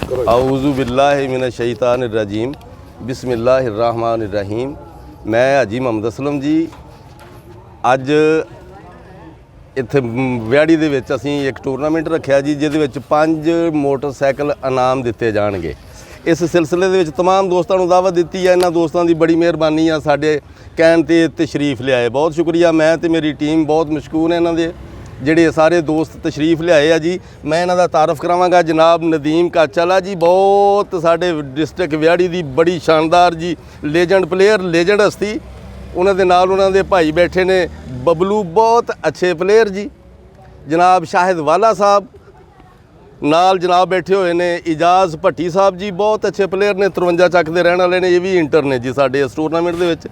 आऊज़ु बिल्लाहि मिनश शैतानिर रजीम बिस्मिल्लाहिर रहमानिर रहीम। मैं हाजी मोहम्मद असलम जी अज इत्थे व्याड़ी दे विच असीं एक टूरनामेंट रखिया जी जिहदे विच 5 मोटरसाइकिल इनाम दिते जाणगे। इस सिलसिले दे विच तमाम दोस्तां नूं दावत दित्ती है। इन्हां दोस्तां दी बड़ी मेहरबानी आ साडे कहण ते तशरीफ लिआए। बहुत शुक्रिया। मैं ते मेरी टीम बहुत मशकूर है इन्हां दे ਜਿਹੜੇ ਸਾਰੇ ਦੋਸਤ ਤਸ਼ਰੀਫ ਲਿਆਏ ਆ ਜੀ। ਮੈਂ ਇਹਨਾਂ ਦਾ ਤਾਰਫ ਕਰਾਵਾਂਗਾ। ਜਨਾਬ ਨਦੀਮ ਕਾਚਾਲਾ ਜੀ ਬਹੁਤ ਸਾਡੇ ਡਿਸਟ੍ਰਿਕਟ ਵਿਆੜੀ ਦੀ ਬੜੀ ਸ਼ਾਨਦਾਰ ਜੀ ਲੇਜੈਂਡ ਪਲੇਅਰ, ਲੇਜੈਂਡ ਹਸਤੀ। ਉਹਨਾਂ ਦੇ ਨਾਲ ਉਹਨਾਂ ਦੇ ਭਾਈ ਬੈਠੇ ਨੇ ਬਬਲੂ, ਬਹੁਤ ਅੱਛੇ ਪਲੇਅਰ ਜੀ। ਜਨਾਬ ਸ਼ਾਹਿਦ ਵਾਲਾ ਸਾਹਿਬ ਨਾਲ ਜਨਾਬ ਬੈਠੇ ਹੋਏ ਨੇ। ਇਜਾਜ਼ ਭੱਟੀ ਸਾਹਿਬ ਜੀ ਬਹੁਤ ਅੱਛੇ ਪਲੇਅਰ ਨੇ, 53 ਚੱਕ ਦੇ ਰਹਿਣ ਵਾਲੇ ਨੇ। ਇਹ ਵੀ ਇੰਟਰ ਨੇ ਜੀ ਸਾਡੇ ਇਸ ਟੂਰਨਾਮੈਂਟ ਦੇ ਵਿੱਚ।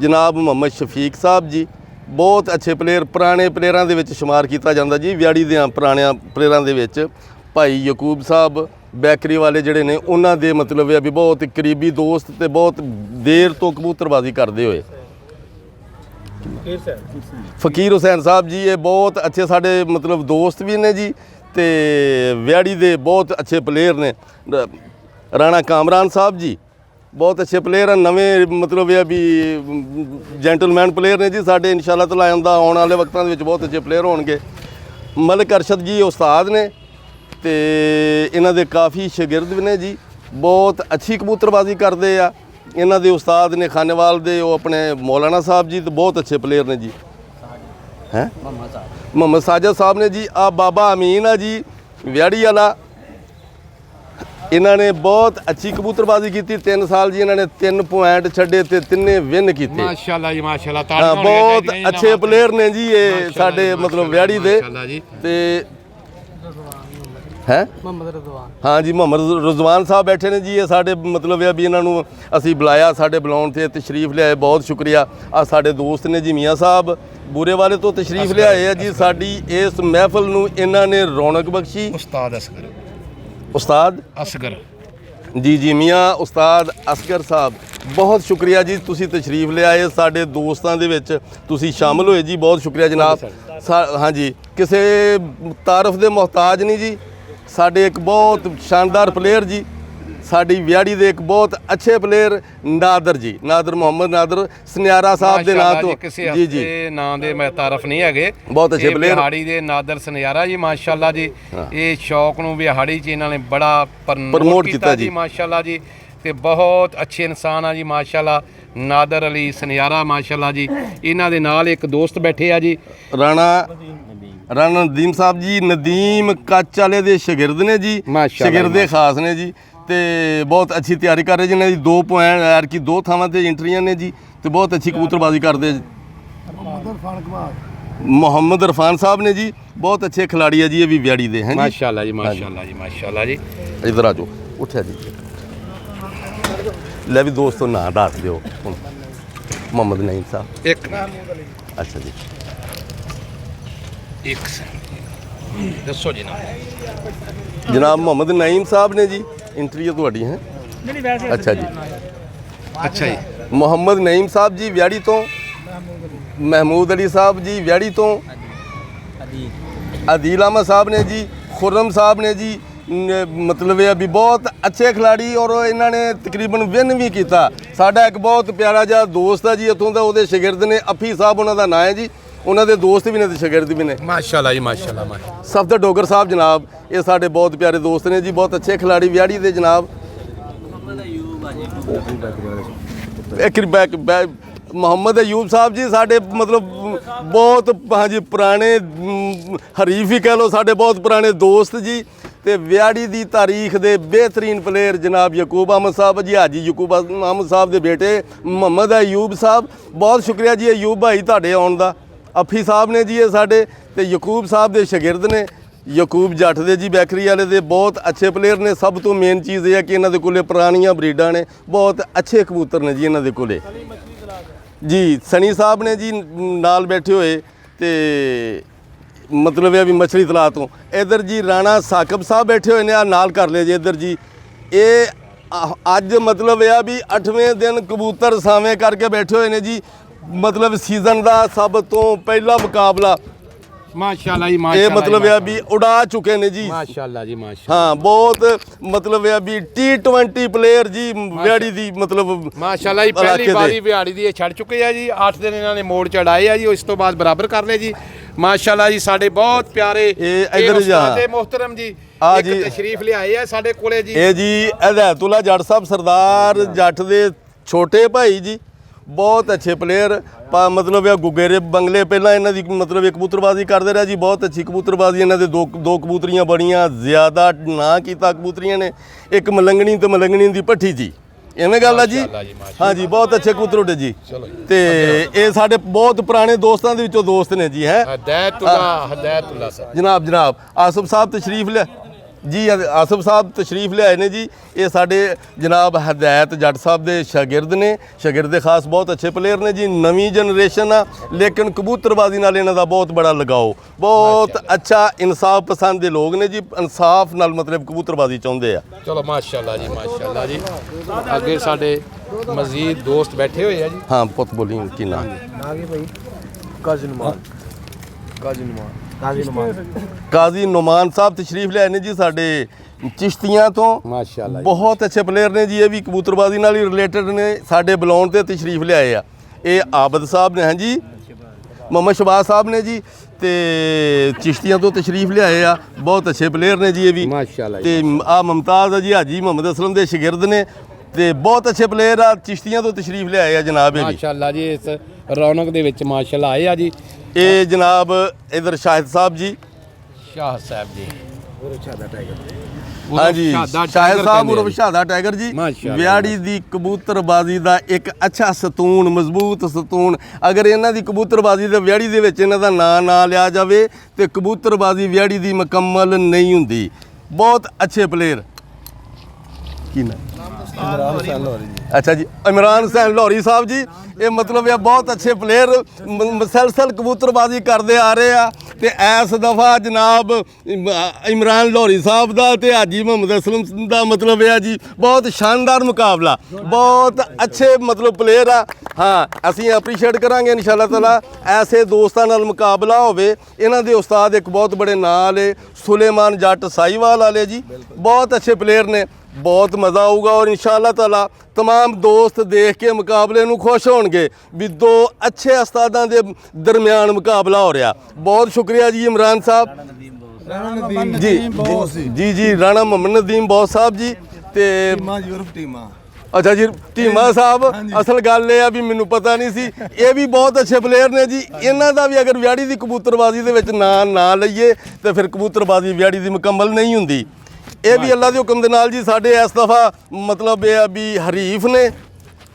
ਜਨਾਬ ਮੁਹੰਮਦ ਸ਼ਫੀਕ ਸਾਹਿਬ ਜੀ ਬਹੁਤ ਅੱਛੇ ਪਲੇਅਰ, ਪੁਰਾਣੇ ਪਲੇਅਰਾਂ ਦੇ ਵਿੱਚ ਸ਼ੁਮਾਰ ਕੀਤਾ ਜਾਂਦਾ ਜੀ ਵਿਆੜੀ ਦੇ ਪੁਰਾਣਿਆਂ ਪਲੇਅਰਾਂ ਦੇ ਵਿੱਚ। ਭਾਈ ਯਕੂਬ ਸਾਹਿਬ ਬੈਕਰੀ ਵਾਲੇ ਜਿਹੜੇ ਨੇ ਉਹਨਾਂ ਦੇ ਮਤਲਬ ਇਹ ਵੀ ਬਹੁਤ ਕਰੀਬੀ ਦੋਸਤ ਤੇ ਬਹੁਤ ਦੇਰ ਤੋਂ ਕਬੂਤਰਬਾਜ਼ੀ ਕਰਦੇ ਹੋਏ। ਫਕੀਰ ਹੁਸੈਨ ਸਾਹਿਬ ਜੀ ਇਹ ਬਹੁਤ ਅੱਛੇ ਸਾਡੇ ਮਤਲਬ ਦੋਸਤ ਵੀ ਨੇ ਜੀ ਤੇ ਵਿਆੜੀ ਦੇ ਬਹੁਤ ਅੱਛੇ ਪਲੇਅਰ ਨੇ। ਰਾਣਾ ਕਾਮਰਾਨ ਸਾਹਿਬ ਜੀ बहुत अच्छे प्लेयर हैं, नवे मतलब यह भी जेंटलमैन प्लेयर ने जी साढ़े। इंशाअल्लाह तआला आने वाले वक्तों में बहुत अच्छे प्लेयर होंगे। मलिक अरशद जी उस्ताद ने तो इन्हां दे काफ़ी शागिर्द भी ने जी, बहुत अच्छी कबूतरबाजी करते हैं। इन्हां दे उस्ताद ने खानेवाल दे वो अपने मौलाना साहब जी, तो बहुत अच्छे प्लेयर ने जी। हैं मोहम्मद साजिद साहब ने जी। आ बाबा अमीन है जी व्याड़ी वाला। इन्होंने बहुत अच्छी कबूतरबाजी की। 3 साल जी इन्होंने 3 पॉइंट छड़े ते 3 विन किए। माशाल्लाह जी माशाल्लाह। हाँ बहुत अच्छे प्लेयर ने जी ये साडे मतलब व्याड़ी दे ते हैं। हाँ जी मोहम्मद रिजवान साहब बैठे ने जी। ये साडे मतलब यह भी इन्हों असी बुलाया, साडे बुलाउण ते तशरीफ लियाए, बहुत शुक्रिया। आ साडे दोस्त ने जी मियाँ साहब बूरे वाले तो तशरीफ लियाए है जी। साडी इस महफिल नूं इन्हां ने रौनक बख्शी। उस्ताद असगर जी जी मियाँ उस्ताद असगर साहब बहुत शुक्रिया जी। तुसी तशरीफ ले आए साडे दोस्तां दे विच, तुसी शामिल होए जी, बहुत शुक्रिया जनाब। हाँ जी किसी तारफ दे मोहताज नहीं जी। साडे एक बहुत शानदार प्लेयर जी साडी व्याड़ी दे एक बहुत अच्छे प्लेयर नादर जी, नादर मोहम्मद नादर सनियारा साहब दे नाम तो जी जी नाम दे मैं तारफ नहीं है। बहुत अच्छे प्लेयर बिहाड़ी दे नादर सनियारा जी माशाल्लाह जी। ये शौक नूं बिहाड़ी च इन्हां ने बड़ा प्रमोट किया जी माशाल्लाह जी। ते बहुत अच्छे इंसान आ जी माशाल्लाह। नादर अली सनियारा माशाल्लाह जी। इन्हां दे नाल एक दोस्त बैठे आ जी राणा नदीम साहब जी। नदीम कच्च वाले दे शागिर्द ने जी, शागिर्द खास ने जी ते बहुत अच्छी तैयारी कर रहे जिन्हें 2 पॉइंट यार की 2 थावां ते एंट्रियां ने जी ते बहुत अच्छी कबूतरबाजी करते। मोहम्मद इरफान साहब ने जी बहुत अच्छे खिलाड़ी है जी। ये भी व्याड़ी दे हैं माशाल्लाह जी माशाल्लाह जी माशाल्लाह जी। इधर आ जाओ उठा जी। ले भी दोस्तों ना दस दो। मोहम्मद नईम साहब एक अच्छा जी एक दसो जी ना जनाब मोहम्मद नईम साहब ने जी इंटरव्यू थोड़ी है। अच्छा जी अच्छा जी मोहम्मद नईम साहब जी व्याड़ी तो। महमूद अली साहब जी व्याड़ी तो। अदील अहमद साहब ने जी। खुर्रम साहब ने जी मतलब ये भी बहुत अच्छे खिलाड़ी और इन्होंने तकरीबन विन भी किया। साडा एक बहुत प्यारा जिहा दोस्त है जी इत्थों दा, उहदे शागिर्द ने अफी साहब उन्हां दा नाम है जी। उन्होंने दोस्त भी ने ते शागिर्द भी ने माशाल्लाह जी माशाल्लाह। सफदर डोगर साहब जनाब ये साढ़े बहुत प्यारे दोस्त ने जी, बहुत अच्छे खिलाड़ी व्याड़ी दे जनाब। मोहम्मद अयूब साहब जी साढ़े मतलब बहुत हाँ जी पुराने हरीफ ही कह लो, साढ़े बहुत पुराने दोस्त जी। तो व्याड़ी दी तारीख दे बेहतरीन प्लेयर जनाब यकूब अहमद साहब जी। हाजी यकूब अहमद साहब के बेटे मोहम्मद अयूब साहब बहुत शुक्रिया जी अयूब भाई तुहाडे आउण दा। अफी साहब ने जी ये साढ़े तो यकूब साहब के शागिर्द ने। यकूब जट दे जी बैकरी वाले दे बहुत अच्छे प्लेयर ने। सब तो मेन चीज़ यह है कि इन्हां दे कोले पुरानियां ब्रीडां ने, बहुत अच्छे कबूतर ने जी इन्हां दे कोले जी। सनी साहब ने जी नाल बैठे हुए तो मतलब यह भी मछली तलाऽ तो। इधर जी राणा साकब साहब बैठे हुए ने नाल कर ले जी। इधर जी ये अज मतलब यह भी 8वें दिन कबूतर सावें करके बैठे हुए ने जी। मतलब सीजन का सब तो पहला मुकाबला ਮਾਸ਼ਾਅੱਲਾ ਜੀ ਇਹ ਮਾਸ਼ਾਅੱਲਾ ਮਤਲਬ ਆ ਵੀ ਉਡਾ ਚੁੱਕੇ ਨੇ ਜੀ ਮਾਸ਼ਾਅੱਲਾ ਜੀ ਮਾਸ਼ਾਅੱਲਾ ਹਾਂ ਬਹੁਤ ਮਤਲਬ ਆ ਵੀ T20 ਪਲੇਅਰ ਜੀ ਵਿਆੜੀ ਦੀ ਮਤਲਬ ਮਾਸ਼ਾਅੱਲਾ ਜੀ ਪਹਿਲੀ ਵਾਰੀ ਵਿਹਾੜੀ ਦੀ ਇਹ ਛੱਡ ਚੁੱਕੇ ਆ ਜੀ 8 ਦਿਨ ਇਹਨਾਂ ਨੇ ਮੋੜ ਚੜਾਏ ਆ ਜੀ ਇਸ ਤੋਂ ਬਾਅਦ ਬਰਾਬਰ ਕਰ ਲਏ ਜੀ ਮਾਸ਼ਾਅੱਲਾ ਜੀ ਸਾਡੇ ਬਹੁਤ ਪਿਆਰੇ ਇਧਰ ਉਸਤਾਦ ਮੁਹਤਰਮ ਜੀ ਆ ਇੱਕ ਜੀ ਤਸ਼ਰੀਫ ਲਿਆਏ ਆ ਸਾਡੇ ਕੋਲੇ ਜੀ ਇਹ ਜੀ ਹਦਾਇਤੁੱਲਾ ਜੱਟ ਸਾਹਿਬ ਸਰਦਾਰ ਜੱਟ ਦੇ ਛੋਟੇ ਭਾਈ ਜੀ ਬਹੁਤ ਅੱਛੇ ਪਲੇਅਰ ਮਤਲਬ ਇਹ ਗੁੱਗੇਰੇ ਬੰਗਲੇ ਪਹਿਲਾਂ ਇਹਨਾਂ ਦੀ ਮਤਲਬ ਇੱਕ ਕਬੂਤਰਬਾਜ਼ੀ ਕਰਦੇ ਰਿਹਾ ਜੀ ਬਹੁਤ ਅੱਛੀ ਕਬੂਤਰਬਾਜ਼ੀ ਇਹਨਾਂ ਦੇ ਦੋ ਕਬੂਤਰੀਆਂ ਬੜੀਆਂ ਜ਼ਿਆਦਾ ਨਾ ਕੀਤਾ ਕਬੂਤਰੀਆਂ ਨੇ ਇੱਕ ਮਲੰਗਣੀ ਤੇ ਮਲੰਗਣੀ ਦੀ ਭੱਠੀ ਜੀ ਐਵੇਂ ਗੱਲ ਆ ਜੀ ਹਾਂ ਜੀ ਬਹੁਤ ਅੱਛੇ ਕਬੂਤਰ ਉੱਡੇ ਜੀ ਤੇ ਇਹ ਸਾਡੇ ਬਹੁਤ ਪੁਰਾਣੇ ਦੋਸਤਾਂ ਦੇ ਵਿੱਚੋਂ ਦੋਸਤ ਨੇ ਜੀ ਹੈ ਹਦਾਇਤੁੱਲਾ ਸਾਹਿਬ ਜਨਾਬ ਆਸਫ ਸਾਹਿਬ ਤਸ਼ਰੀਫ ਲਿਆ ਜੀ ਆਸਫ ਸਾਹਿਬ ਤਸ਼ਰੀਫ ਲਿਆਏ ਨੇ ਜੀ ਇਹ ਸਾਡੇ ਜਨਾਬ ਹਦਾਇਤ ਜੱਟ ਸਾਹਿਬ ਦੇ ਸ਼ਾਗਿਰਦ ਨੇ ਸ਼ਾਗਿਰਦ ਖਾਸ ਬਹੁਤ ਅੱਛੇ ਪਲੇਅਰ ਨੇ ਜੀ ਨਵੀਂ ਜਨਰੇਸ਼ਨ ਆ ਲੇਕਿਨ ਕਬੂਤਰਬਾਜ਼ੀ ਨਾਲ ਇਹਨਾਂ ਦਾ ਬਹੁਤ ਬੜਾ ਲਗਾਓ ਬਹੁਤ ਅੱਛਾ ਇਨਸਾਫ ਪਸੰਦ ਦੇ ਲੋਕ ਨੇ ਜੀ ਇਨਸਾਫ ਨਾਲ ਮਤਲਬ ਕਬੂਤਰਬਾਜ਼ੀ ਚਾਹੁੰਦੇ ਆ ਚਲੋ ਮਾਸ਼ਾਅੱਲਾ ਜੀ ਅੱਗੇ ਸਾਡੇ ਮਜ਼ੀਦ ਦੋਸਤ ਬੈਠੇ ਹੋਏ ਆ ਜੀ ਹਾਂ ਪੁੱਤ ਬੋਲੀ ਕੀ ਨਾਮ ਕਾਜ਼ੀ ਨੁਮਾਨ ਸਾਹਿਬ ਤਸ਼ਰੀਫ ਲਿਆਏ ਨੇ ਜੀ ਸਾਡੇ ਚਿਸ਼ਤੀਆਂ ਤੋਂ ਮਾਸ਼ਾਅੱਲਾ ਬਹੁਤ ਅੱਛੇ ਪਲੇਅਰ ਨੇ ਜੀ ਇਹ ਵੀ ਕਬੂਤਰਬਾਜ਼ੀ ਨਾਲ ਹੀ ਰਿਲੇਟਡ ਨੇ ਸਾਡੇ ਬੁਲਾਉਣ ਤੇ ਤਸ਼ਰੀਫ ਲਿਆਏ ਆ ਇਹ ਆਬਦ ਸਾਹਿਬ ਨੇ ਹਾਂ ਜੀ ਮੁਹੰਮਦ ਸ਼ਬਾਜ਼ ਸਾਹਿਬ ਨੇ ਜੀ ਤੇ ਚਿਸ਼ਤੀਆਂ ਤੋਂ ਤਸ਼ਰੀਫ ਲਿਆਏ ਆ ਬਹੁਤ ਅੱਛੇ ਪਲੇਅਰ ਨੇ ਜੀ ਇਹ ਵੀ ਮਾਸ਼ਾਅੱਲਾ ਤੇ ਆ ਮੁਮਤਾਜ਼ ਆ ਜੀ ਹਾਜੀ ਮੁਹੰਮਦ ਅਸਲਮ ਦੇ ਸ਼ਾਗਿਰਦ ਨੇ ਤੇ ਬਹੁਤ ਅੱਛੇ ਪਲੇਅਰ ਆ ਚਿਸ਼ਤੀਆਂ ਤੋਂ ਤਸ਼ਰੀਫ ਲਿਆਏ ਆ ਜਨਾਬ ਇਹ ਵੀ ਮਾਸ਼ਾਅੱਲਾ ਜੀ ਇਸ ਰੌਣਕ ਦੇ ਵਿੱਚ ਮਾਸ਼ਾਅੱਲਾ ਆਏ ਆ ਜੀ ਇਹ ਜਨਾਬ ਇਧਰ ਸ਼ਾਹਿਦ ਸਾਹਿਬ ਜੀ ਸ਼ਾਹ ਸਾਹਿਬ ਜੀ ਹਾਂ ਜੀ ਸ਼ਾਹਿਦ ਸਾਹਿਬ ਉਰਫ ਸ਼ਹਾਦਾ ਟਾਈਗਰ ਜੀ ਵਿਆੜੀ ਦੀ ਕਬੂਤਰਬਾਜ਼ੀ ਦਾ ਇੱਕ ਅੱਛਾ ਸਤੂਨ ਮਜ਼ਬੂਤ ਸਤੂਨ ਅਗਰ ਇਹਨਾਂ ਦੀ ਕਬੂਤਰਬਾਜ਼ੀ ਦੇ ਵਿਆੜੀ ਦੇ ਵਿੱਚ ਇਹਨਾਂ ਦਾ ਨਾਂ ਨਾ ਲਿਆ ਜਾਵੇ ਤੇ ਕਬੂਤਰਬਾਜ਼ੀ ਵਿਆੜੀ ਦੀ ਮੁਕੰਮਲ ਨਹੀਂ ਹੁੰਦੀ ਬਹੁਤ ਅੱਛੇ ਪਲੇਅਰ ਕੀ ਨਾਮ ਅੱਛਾ ਜੀ ਇਮਰਾਨ ਹੁਸੈਨ ਲਾਹੌਰੀ ਸਾਹਿਬ ਜੀ ਇਹ ਮਤਲਬ ਇਹ ਬਹੁਤ ਅੱਛੇ ਪਲੇਅਰ ਮੁਸਲਸਲ ਕਬੂਤਰਬਾਜ਼ੀ ਕਰਦੇ ਆ ਰਹੇ ਆ ਤੇ ਇਸ ਦਫਾ ਜਨਾਬ ਇਮਰਾਨ ਲਾਹੌਰੀ ਸਾਹਿਬ ਦਾ ਤੇ ਹਾਜੀ ਮੁਹੰਮਦ ਅਸਲਮ ਦਾ ਮਤਲਬ ਇਹ ਆ ਜੀ ਬਹੁਤ ਸ਼ਾਨਦਾਰ ਮੁਕਾਬਲਾ ਬਹੁਤ ਅੱਛੇ ਮਤਲਬ ਪਲੇਅਰ ਆ ਹਾਂ ਅਸੀਂ ਐਪਰੀਸ਼ੀਏਟ ਕਰਾਂਗੇ ਇਨਸ਼ਾਅੱਲਾ ਤਾਲਾ ਐਸੇ ਦੋਸਤਾਂ ਨਾਲ ਮੁਕਾਬਲਾ ਹੋਵੇ ਇਹਨਾਂ ਦੇ ਉਸਤਾਦ ਇੱਕ ਬਹੁਤ ਬੜੇ ਨਾਂ ਵਾਲੇ ਸੁਲੇਮਾਨ ਜੱਟ ਸਾਈਵਾਲ ਵਾਲੇ ਜੀ ਬਹੁਤ ਅੱਛੇ ਪਲੇਅਰ ਨੇ ਬਹੁਤ ਮਜ਼ਾ ਆਊਗਾ ਔਰ ਇਨਸ਼ਾਅੱਲਾ ਤਾਲਾ तमाम दोस्त देख के मुकाबले ਨੂੰ खुश होंगे भी दो अच्छे उस्तादां दे दरमियान मुकाबला हो रहा बहुत शुक्रिया जी इमरान साहब जी जी राणा मोहम्मद नदीम बॉस साहब जी ते अच्छा जी ਢੀਮਾ ਸਾਹਿਬ ਅਸਲ ਗੱਲ ਇਹ ਆ ਵੀ ਮੈਨੂੰ ਪਤਾ ਨਹੀਂ ਸੀ ਇਹ ਵੀ ਬਹੁਤ ਅੱਛੇ ਪਲੇਅਰ ਨੇ ਜੀ ਇਹਨਾਂ ਦਾ ਵੀ ਅਗਰ ਵਿਆੜੀ ਦੀ ਕਬੂਤਰਬਾਜ਼ੀ ਦੇ ਵਿੱਚ ਨਾਂ ਨਾ ਲਈਏ ਤੇ ਫਿਰ ਕਬੂਤਰਬਾਜ਼ੀ ਵਿਆੜੀ ਦੀ ਮੁਕੰਮਲ ਨਹੀਂ ਹੁੰਦੀ ਇਹ ਵੀ ਅੱਲਾ ਦੇ ਹੁਕਮ ਦੇ ਨਾਲ ਜੀ ਸਾਡੇ ਇਸ ਦਫਾ ਮਤਲਬ ਇਹ ਆ ਵੀ ਹਰੀਫ ਨੇ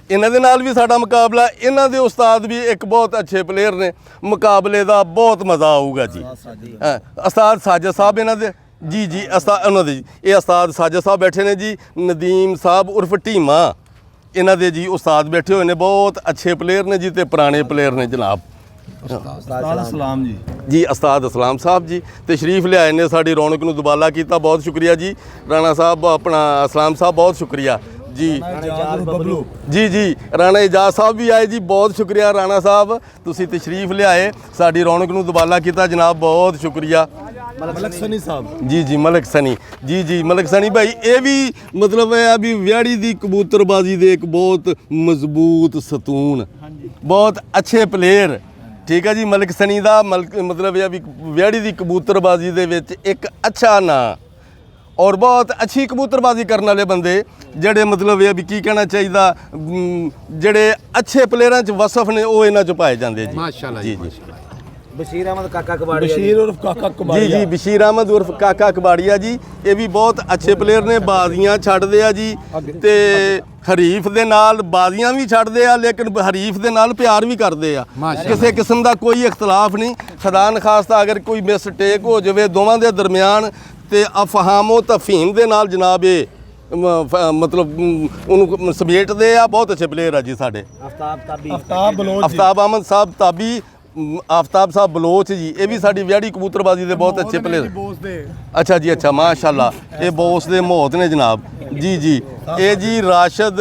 ਇਹਨਾਂ ਦੇ ਨਾਲ ਵੀ ਸਾਡਾ ਮੁਕਾਬਲਾ ਇਹਨਾਂ ਦੇ ਉਸਤਾਦ ਵੀ ਇੱਕ ਬਹੁਤ ਅੱਛੇ ਪਲੇਅਰ ਨੇ ਮੁਕਾਬਲੇ ਦਾ ਬਹੁਤ ਮਜ਼ਾ ਆਊਗਾ ਜੀ ਹਾਂ ਉਸਤਾਦ ਸਾਜਦ ਸਾਹਿਬ ਇਹਨਾਂ ਦੇ ਜੀ ਜੀ ਉਸਤਾਦ ਉਹਨਾਂ ਦੇ ਇਹ ਉਸਤਾਦ ਸਾਜਦ ਸਾਹਿਬ ਬੈਠੇ ਨੇ ਜੀ ਨਦੀਮ ਸਾਹਿਬ ਉਰਫ ਢੀਮਾ ਇਹਨਾਂ ਦੇ ਜੀ ਉਸਤਾਦ ਬੈਠੇ ਹੋਏ ਨੇ ਬਹੁਤ ਅੱਛੇ ਪਲੇਅਰ ਨੇ ਜੀ ਤੇ ਪੁਰਾਣੇ ਪਲੇਅਰ ਨੇ ਜਨਾਬ ਉਸਤਾਦ ਅਸਲਾਮ ਜੀ ਜੀ ਉਸਤਾਦ ਅਸਲਾਮ ਸਾਹਿਬ ਜੀ ਤਸ਼ਰੀਫ ਲਿਆਏ ਨੇ ਸਾਡੀ ਰੌਣਕ ਨੂੰ ਦੁਬਾਲਾ ਕੀਤਾ ਬਹੁਤ ਸ਼ੁਕਰੀਆ ਜੀ ਰਾਣਾ ਸਾਹਿਬ ਆਪਣਾ ਅਸਲਾਮ ਸਾਹਿਬ ਬਹੁਤ ਸ਼ੁਕਰੀਆ ਜੀ ਜੀ ਜੀ ਰਾਣਾ ਇਜਾਜ਼ ਸਾਹਿਬ ਵੀ ਆਏ ਜੀ ਬਹੁਤ ਸ਼ੁਕਰੀਆ ਰਾਣਾ ਸਾਹਿਬ ਤੁਸੀਂ ਤਸ਼ਰੀਫ ਲਿਆਏ ਸਾਡੀ ਰੌਣਕ ਨੂੰ ਦੁਬਾਲਾ ਕੀਤਾ ਜਨਾਬ ਬਹੁਤ ਸ਼ੁਕਰੀਆ ਮਲਕ ਸਨੀ ਸਾਹਿਬ ਜੀ ਜੀ ਮਲਕ ਸਨੀ ਜੀ ਜੀ ਮਲਕ ਸਨੀ ਭਾਈ ਇਹ ਵੀ ਮਤਲਬ ਹੈ ਵੀ ਵਿਆੜੀ ਦੀ ਕਬੂਤਰਬਾਜ਼ੀ ਦੇ ਇੱਕ ਬਹੁਤ ਮਜ਼ਬੂਤ ਸਤੂਨ ਬਹੁਤ ਅੱਛੇ ਪਲੇਅਰ ਠੀਕ ਹੈ ਜੀ ਮਲਕ ਸਨੀ ਦਾ ਮਤਲਬ ਇਹ ਵੀ ਵਿਆੜੀ ਦੀ ਕਬੂਤਰਬਾਜ਼ੀ ਦੇ ਵਿੱਚ ਇੱਕ ਅੱਛਾ ਨਾਂ ਔਰ ਬਹੁਤ ਅੱਛੀ ਕਬੂਤਰਬਾਜ਼ੀ ਕਰਨ ਵਾਲੇ ਬੰਦੇ ਜਿਹੜੇ ਮਤਲਬ ਇਹ ਵੀ ਕੀ ਕਹਿਣਾ ਚਾਹੀਦਾ ਜਿਹੜੇ ਅੱਛੇ ਪਲੇਅਰਾਂ 'ਚ ਵਸਫ ਨੇ ਉਹ ਇਹਨਾਂ 'ਚ ਪਾਏ ਜਾਂਦੇ ਜੀ ਮਾਸ਼ਾਅੱਲਾ ਜੀ ਬਸ਼ੀਰ ਅਹਿਮਦ ਕਾਕਾ ਕਬਾੜੀਆ ਬਸ਼ੀਰ ਉਰਫ ਕਾਕਾ ਕਬਾੜੀਆ ਜੀ ਜੀ ਬਸ਼ੀਰ ਅਹਿਮਦ ਉਰਫ ਕਾਕਾ ਕਬਾੜੀਆ ਜੀ ਇਹ ਵੀ ਬਹੁਤ ਅੱਛੇ ਪਲੇਅਰ ਨੇ ਬਾਜ਼ੀਆਂ ਛੱਡਦੇ ਆ ਜੀ ਤੇ ਹਰੀਫ ਦੇ ਨਾਲ ਬਾਜ਼ੀਆਂ ਵੀ ਛੱਡਦੇ ਆ ਲੇਕਿਨ ਹਰੀਫ ਦੇ ਨਾਲ ਪਿਆਰ ਵੀ ਕਰਦੇ ਆ ਕਿਸੇ ਕਿਸਮ ਦਾ ਕੋਈ ਇਖਤਲਾਫ ਨਹੀਂ ਖੁਦਾ ਨਖਾਸਤਾ ਅਗਰ ਕੋਈ ਮਿਸਟੇਕ ਹੋ ਜਾਵੇ ਦੋਵਾਂ ਦੇ ਦਰਮਿਆਨ ਤੇ ਅਫਹਾਮੋ ਤਫਹੀਮ ਦੇ ਨਾਲ ਜਨਾਬ ਇਹ ਮਤਲਬ ਉਹਨੂੰ ਸਮੇਟਦੇ ਆ ਬਹੁਤ ਅੱਛੇ ਪਲੇਅਰ ਆ ਜੀ ਸਾਡੇ ਆਫਤਾਬ ਅਹਿਮਦ ਸਾਹਿਬ ਤਾਬੀ ਆਫਤਾਬ ਸਾਹਿਬ ਬਲੋਚ ਜੀ ਇਹ ਵੀ ਸਾਡੀ ਵਿਆੜੀ ਕਬੂਤਰਬਾਜ਼ੀ ਦੇ ਬਹੁਤ ਅੱਛੇ ਪਲੇਅਰ ਅੱਛਾ ਜੀ ਅੱਛਾ ਮਾਸ਼ਾਅੱਲਾ ਇਹ ਬੋਸ ਦੇ ਮੌਤ ਨੇ ਜਨਾਬ ਜੀ ਜੀ ਇਹ ਜੀ ਰਾਸ਼ਦ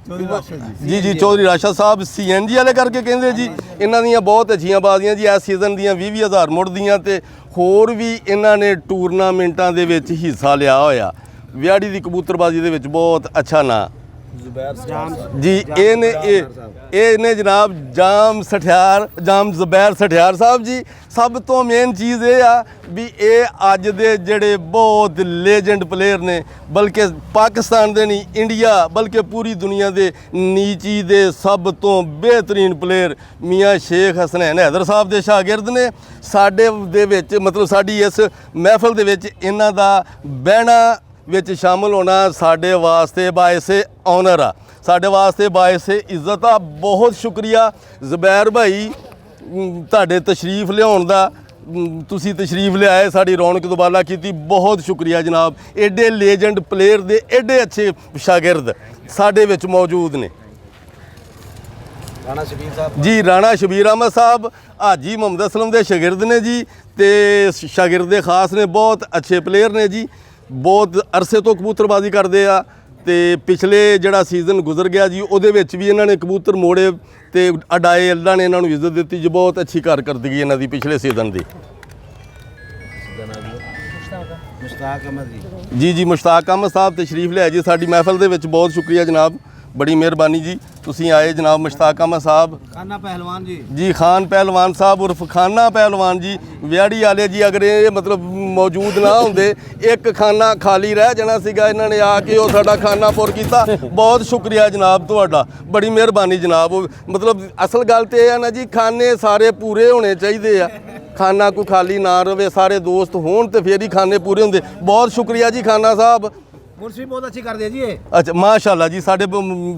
ਜੀ ਜੀ ਚੌਧਰੀ ਰਾਸ਼ਦ ਸਾਹਿਬ CNG ਵਾਲੇ ਕਰਕੇ ਕਹਿੰਦੇ ਜੀ। ਇਹਨਾਂ ਦੀਆਂ ਬਹੁਤ ਅੱਛੀਆਂ ਬਾਜ਼ੀਆਂ ਜੀ, ਇਸ ਸੀਜ਼ਨ ਦੀਆਂ 20,000 ਮੁੱਢ ਦੀਆਂ ਤੇ ਹੋਰ ਵੀ ਇਹਨਾਂ ਨੇ ਟੂਰਨਾਮੈਂਟਾਂ ਦੇ ਵਿੱਚ ਹਿੱਸਾ ਲਿਆ ਹੋਇਆ। ਵਿਆੜੀ ਦੀ ਕਬੂਤਰਬਾਜ਼ੀ ਦੇ ਵਿੱਚ ਬਹੁਤ ਅੱਛਾ ਨਾਂ ਜੀ। ਇਹਨੇ ਜਨਾਬ ਜਾਮ ਜ਼ਬੈਰ ਸਠਿਆਰ ਸਾਹਿਬ ਜੀ। ਸਭ ਤੋਂ ਮੇਨ ਚੀਜ਼ ਇਹ ਆ ਵੀ ਇਹ ਅੱਜ ਦੇ ਜਿਹੜੇ ਬਹੁਤ ਲੈਜੈਂਡ ਪਲੇਅਰ ਨੇ, ਬਲਕਿ ਪਾਕਿਸਤਾਨ ਦੇ ਨਹੀਂ ਇੰਡੀਆ ਬਲਕਿ ਪੂਰੀ ਦੁਨੀਆ ਦੇ ਨੀਚੀ ਦੇ ਸਭ ਤੋਂ ਬਿਹਤਰੀਨ ਪਲੇਅਰ ਮੀਆਂ ਸ਼ੇਖ ਹਸਨੈਨ ਹੈਦਰ ਸਾਹਿਬ ਦੇ ਸ਼ਾਗਿਰਦ ਨੇ। ਸਾਡੇ ਦੇ ਵਿੱਚ ਮਤਲਬ ਸਾਡੀ ਇਸ ਮਹਿਫਲ ਦੇ ਵਿੱਚ ਇਹਨਾਂ ਦਾ ਬਹਿਣਾ ਵਿੱਚ ਸ਼ਾਮਲ ਹੋਣਾ ਸਾਡੇ ਵਾਸਤੇ ਬਾਇਸੇ ਆਨਰ ਆ, ਸਾਡੇ ਵਾਸਤੇ ਬਾਇਸੇ ਇੱਜ਼ਤ ਆ। ਬਹੁਤ ਸ਼ੁਕਰੀਆ ਜ਼ਬੈਰ ਭਾਈ ਤੁਹਾਡੇ ਤਸ਼ਰੀਫ ਲਿਆਉਣ ਦਾ। ਤੁਸੀਂ ਤਸ਼ਰੀਫ ਲਿਆਏ, ਸਾਡੀ ਰੌਣਕ ਦੁਬਾਲਾ ਕੀਤੀ। ਬਹੁਤ ਸ਼ੁਕਰੀਆ ਜਨਾਬ। ਐਡੇ ਲੈਜੈਂਡ ਪਲੇਅਰ ਦੇ ਐਡੇ ਅੱਛੇ ਸ਼ਾਗਿਰਦ ਸਾਡੇ ਵਿੱਚ ਮੌਜੂਦ ਨੇ। ਰਾਣਾ ਸ਼ਬੀਰ ਸਾਹਿਬ ਜੀ, ਰਾਣਾ ਸ਼ਬੀਰ ਅਹਿਮਦ ਸਾਹਿਬ ਹਾਜੀ ਮੁਹੰਮਦ ਅਸਲਮ ਦੇ ਸ਼ਾਗਿਰਦ ਨੇ ਜੀ, ਤੇ ਸ਼ਾਗਿਰਦ ਖਾਸ ਨੇ, ਬਹੁਤ ਅੱਛੇ ਪਲੇਅਰ ਨੇ ਜੀ। ਬਹੁਤ ਅਰਸੇ ਤੋਂ ਕਬੂਤਰਬਾਜ਼ੀ ਕਰਦੇ ਆ ਤੇ ਪਿਛਲੇ ਜਿਹੜਾ ਸੀਜ਼ਨ ਗੁਜ਼ਰ ਗਿਆ ਜੀ ਉਹਦੇ ਵਿੱਚ ਵੀ ਇਹਨਾਂ ਨੇ ਕਬੂਤਰ ਮੋੜੇ ਤੇ ਅਡਾਏ। ਅੱਲਾ ਨੇ ਇਹਨਾਂ ਨੂੰ ਇੱਜ਼ਤ ਦਿੱਤੀ ਜੀ। ਬਹੁਤ ਅੱਛੀ ਕਾਰਕਰਦਗੀ ਇਹਨਾਂ ਦੀ ਪਿਛਲੇ ਸੀਜ਼ਨ ਦੀ। ਮੁਸ਼ਤਾਕ ਅਹਿਮਦ ਜੀ ਜੀ ਮੁਸ਼ਤਾਕ ਅਹਿਮਦ ਸਾਹਿਬ ਤਸ਼ਰੀਫ ਲਿਆਏ ਜੀ ਸਾਡੀ ਮਹਿਫਲ ਦੇ ਵਿੱਚ। ਬਹੁਤ ਸ਼ੁਕਰੀਆ ਜਨਾਬ, ਬੜੀ ਮਿਹਰਬਾਨੀ ਜੀ ਤੁਸੀਂ ਆਏ ਜਨਾਬ। ਮੁਸ਼ਤਾਕ ਅਹਿਮਦ ਸਾਹਿਬ ਖਾਨਾ ਪਹਿਲਵਾਨ ਜੀ ਖਾਨ ਪਹਿਲਵਾਨ ਸਾਹਿਬ ਉਰਫ ਖਾਨਾ ਪਹਿਲਵਾਨ ਜੀ ਵਿਆੜੀ ਵਾਲੇ ਜੀ। ਅਗਰ ਇਹ ਮਤਲਬ ਮੌਜੂਦ ਨਾ ਹੁੰਦੇ ਇੱਕ ਖਾਨਾ ਖਾਲੀ ਰਹਿ ਜਾਣਾ ਸੀਗਾ। ਇਹਨਾਂ ਨੇ ਆ ਕੇ ਉਹ ਸਾਡਾ ਖਾਨਾ ਪੁਰ ਕੀਤਾ। ਬਹੁਤ ਸ਼ੁਕਰੀਆ ਜਨਾਬ ਤੁਹਾਡਾ, ਬੜੀ ਮਿਹਰਬਾਨੀ ਜਨਾਬ। ਮਤਲਬ ਅਸਲ ਗੱਲ ਤੇ ਇਹ ਹੈ ਨਾ ਜੀ, ਖਾਨੇ ਸਾਰੇ ਪੂਰੇ ਹੋਣੇ ਚਾਹੀਦੇ ਆ, ਖਾਨਾ ਕੋਈ ਖਾਲੀ ਨਾ ਰਵੇ, ਸਾਰੇ ਦੋਸਤ ਹੋਣ ਤੇ ਫੇਰ ਹੀ ਖਾਨੇ ਪੂਰੇ ਹੁੰਦੇ। ਬਹੁਤ ਸ਼ੁਕਰੀਆ ਜੀ ਖਾਨਾ ਸਾਹਿਬ। ਮੁਰਸ਼ੀ ਬਹੁਤ ਅੱਛੀ ਕਰਦੇ ਜੀ ਇਹ। ਅੱਛਾ ਮਾਸ਼ਾਅੱਲਾ ਜੀ, ਸਾਡੇ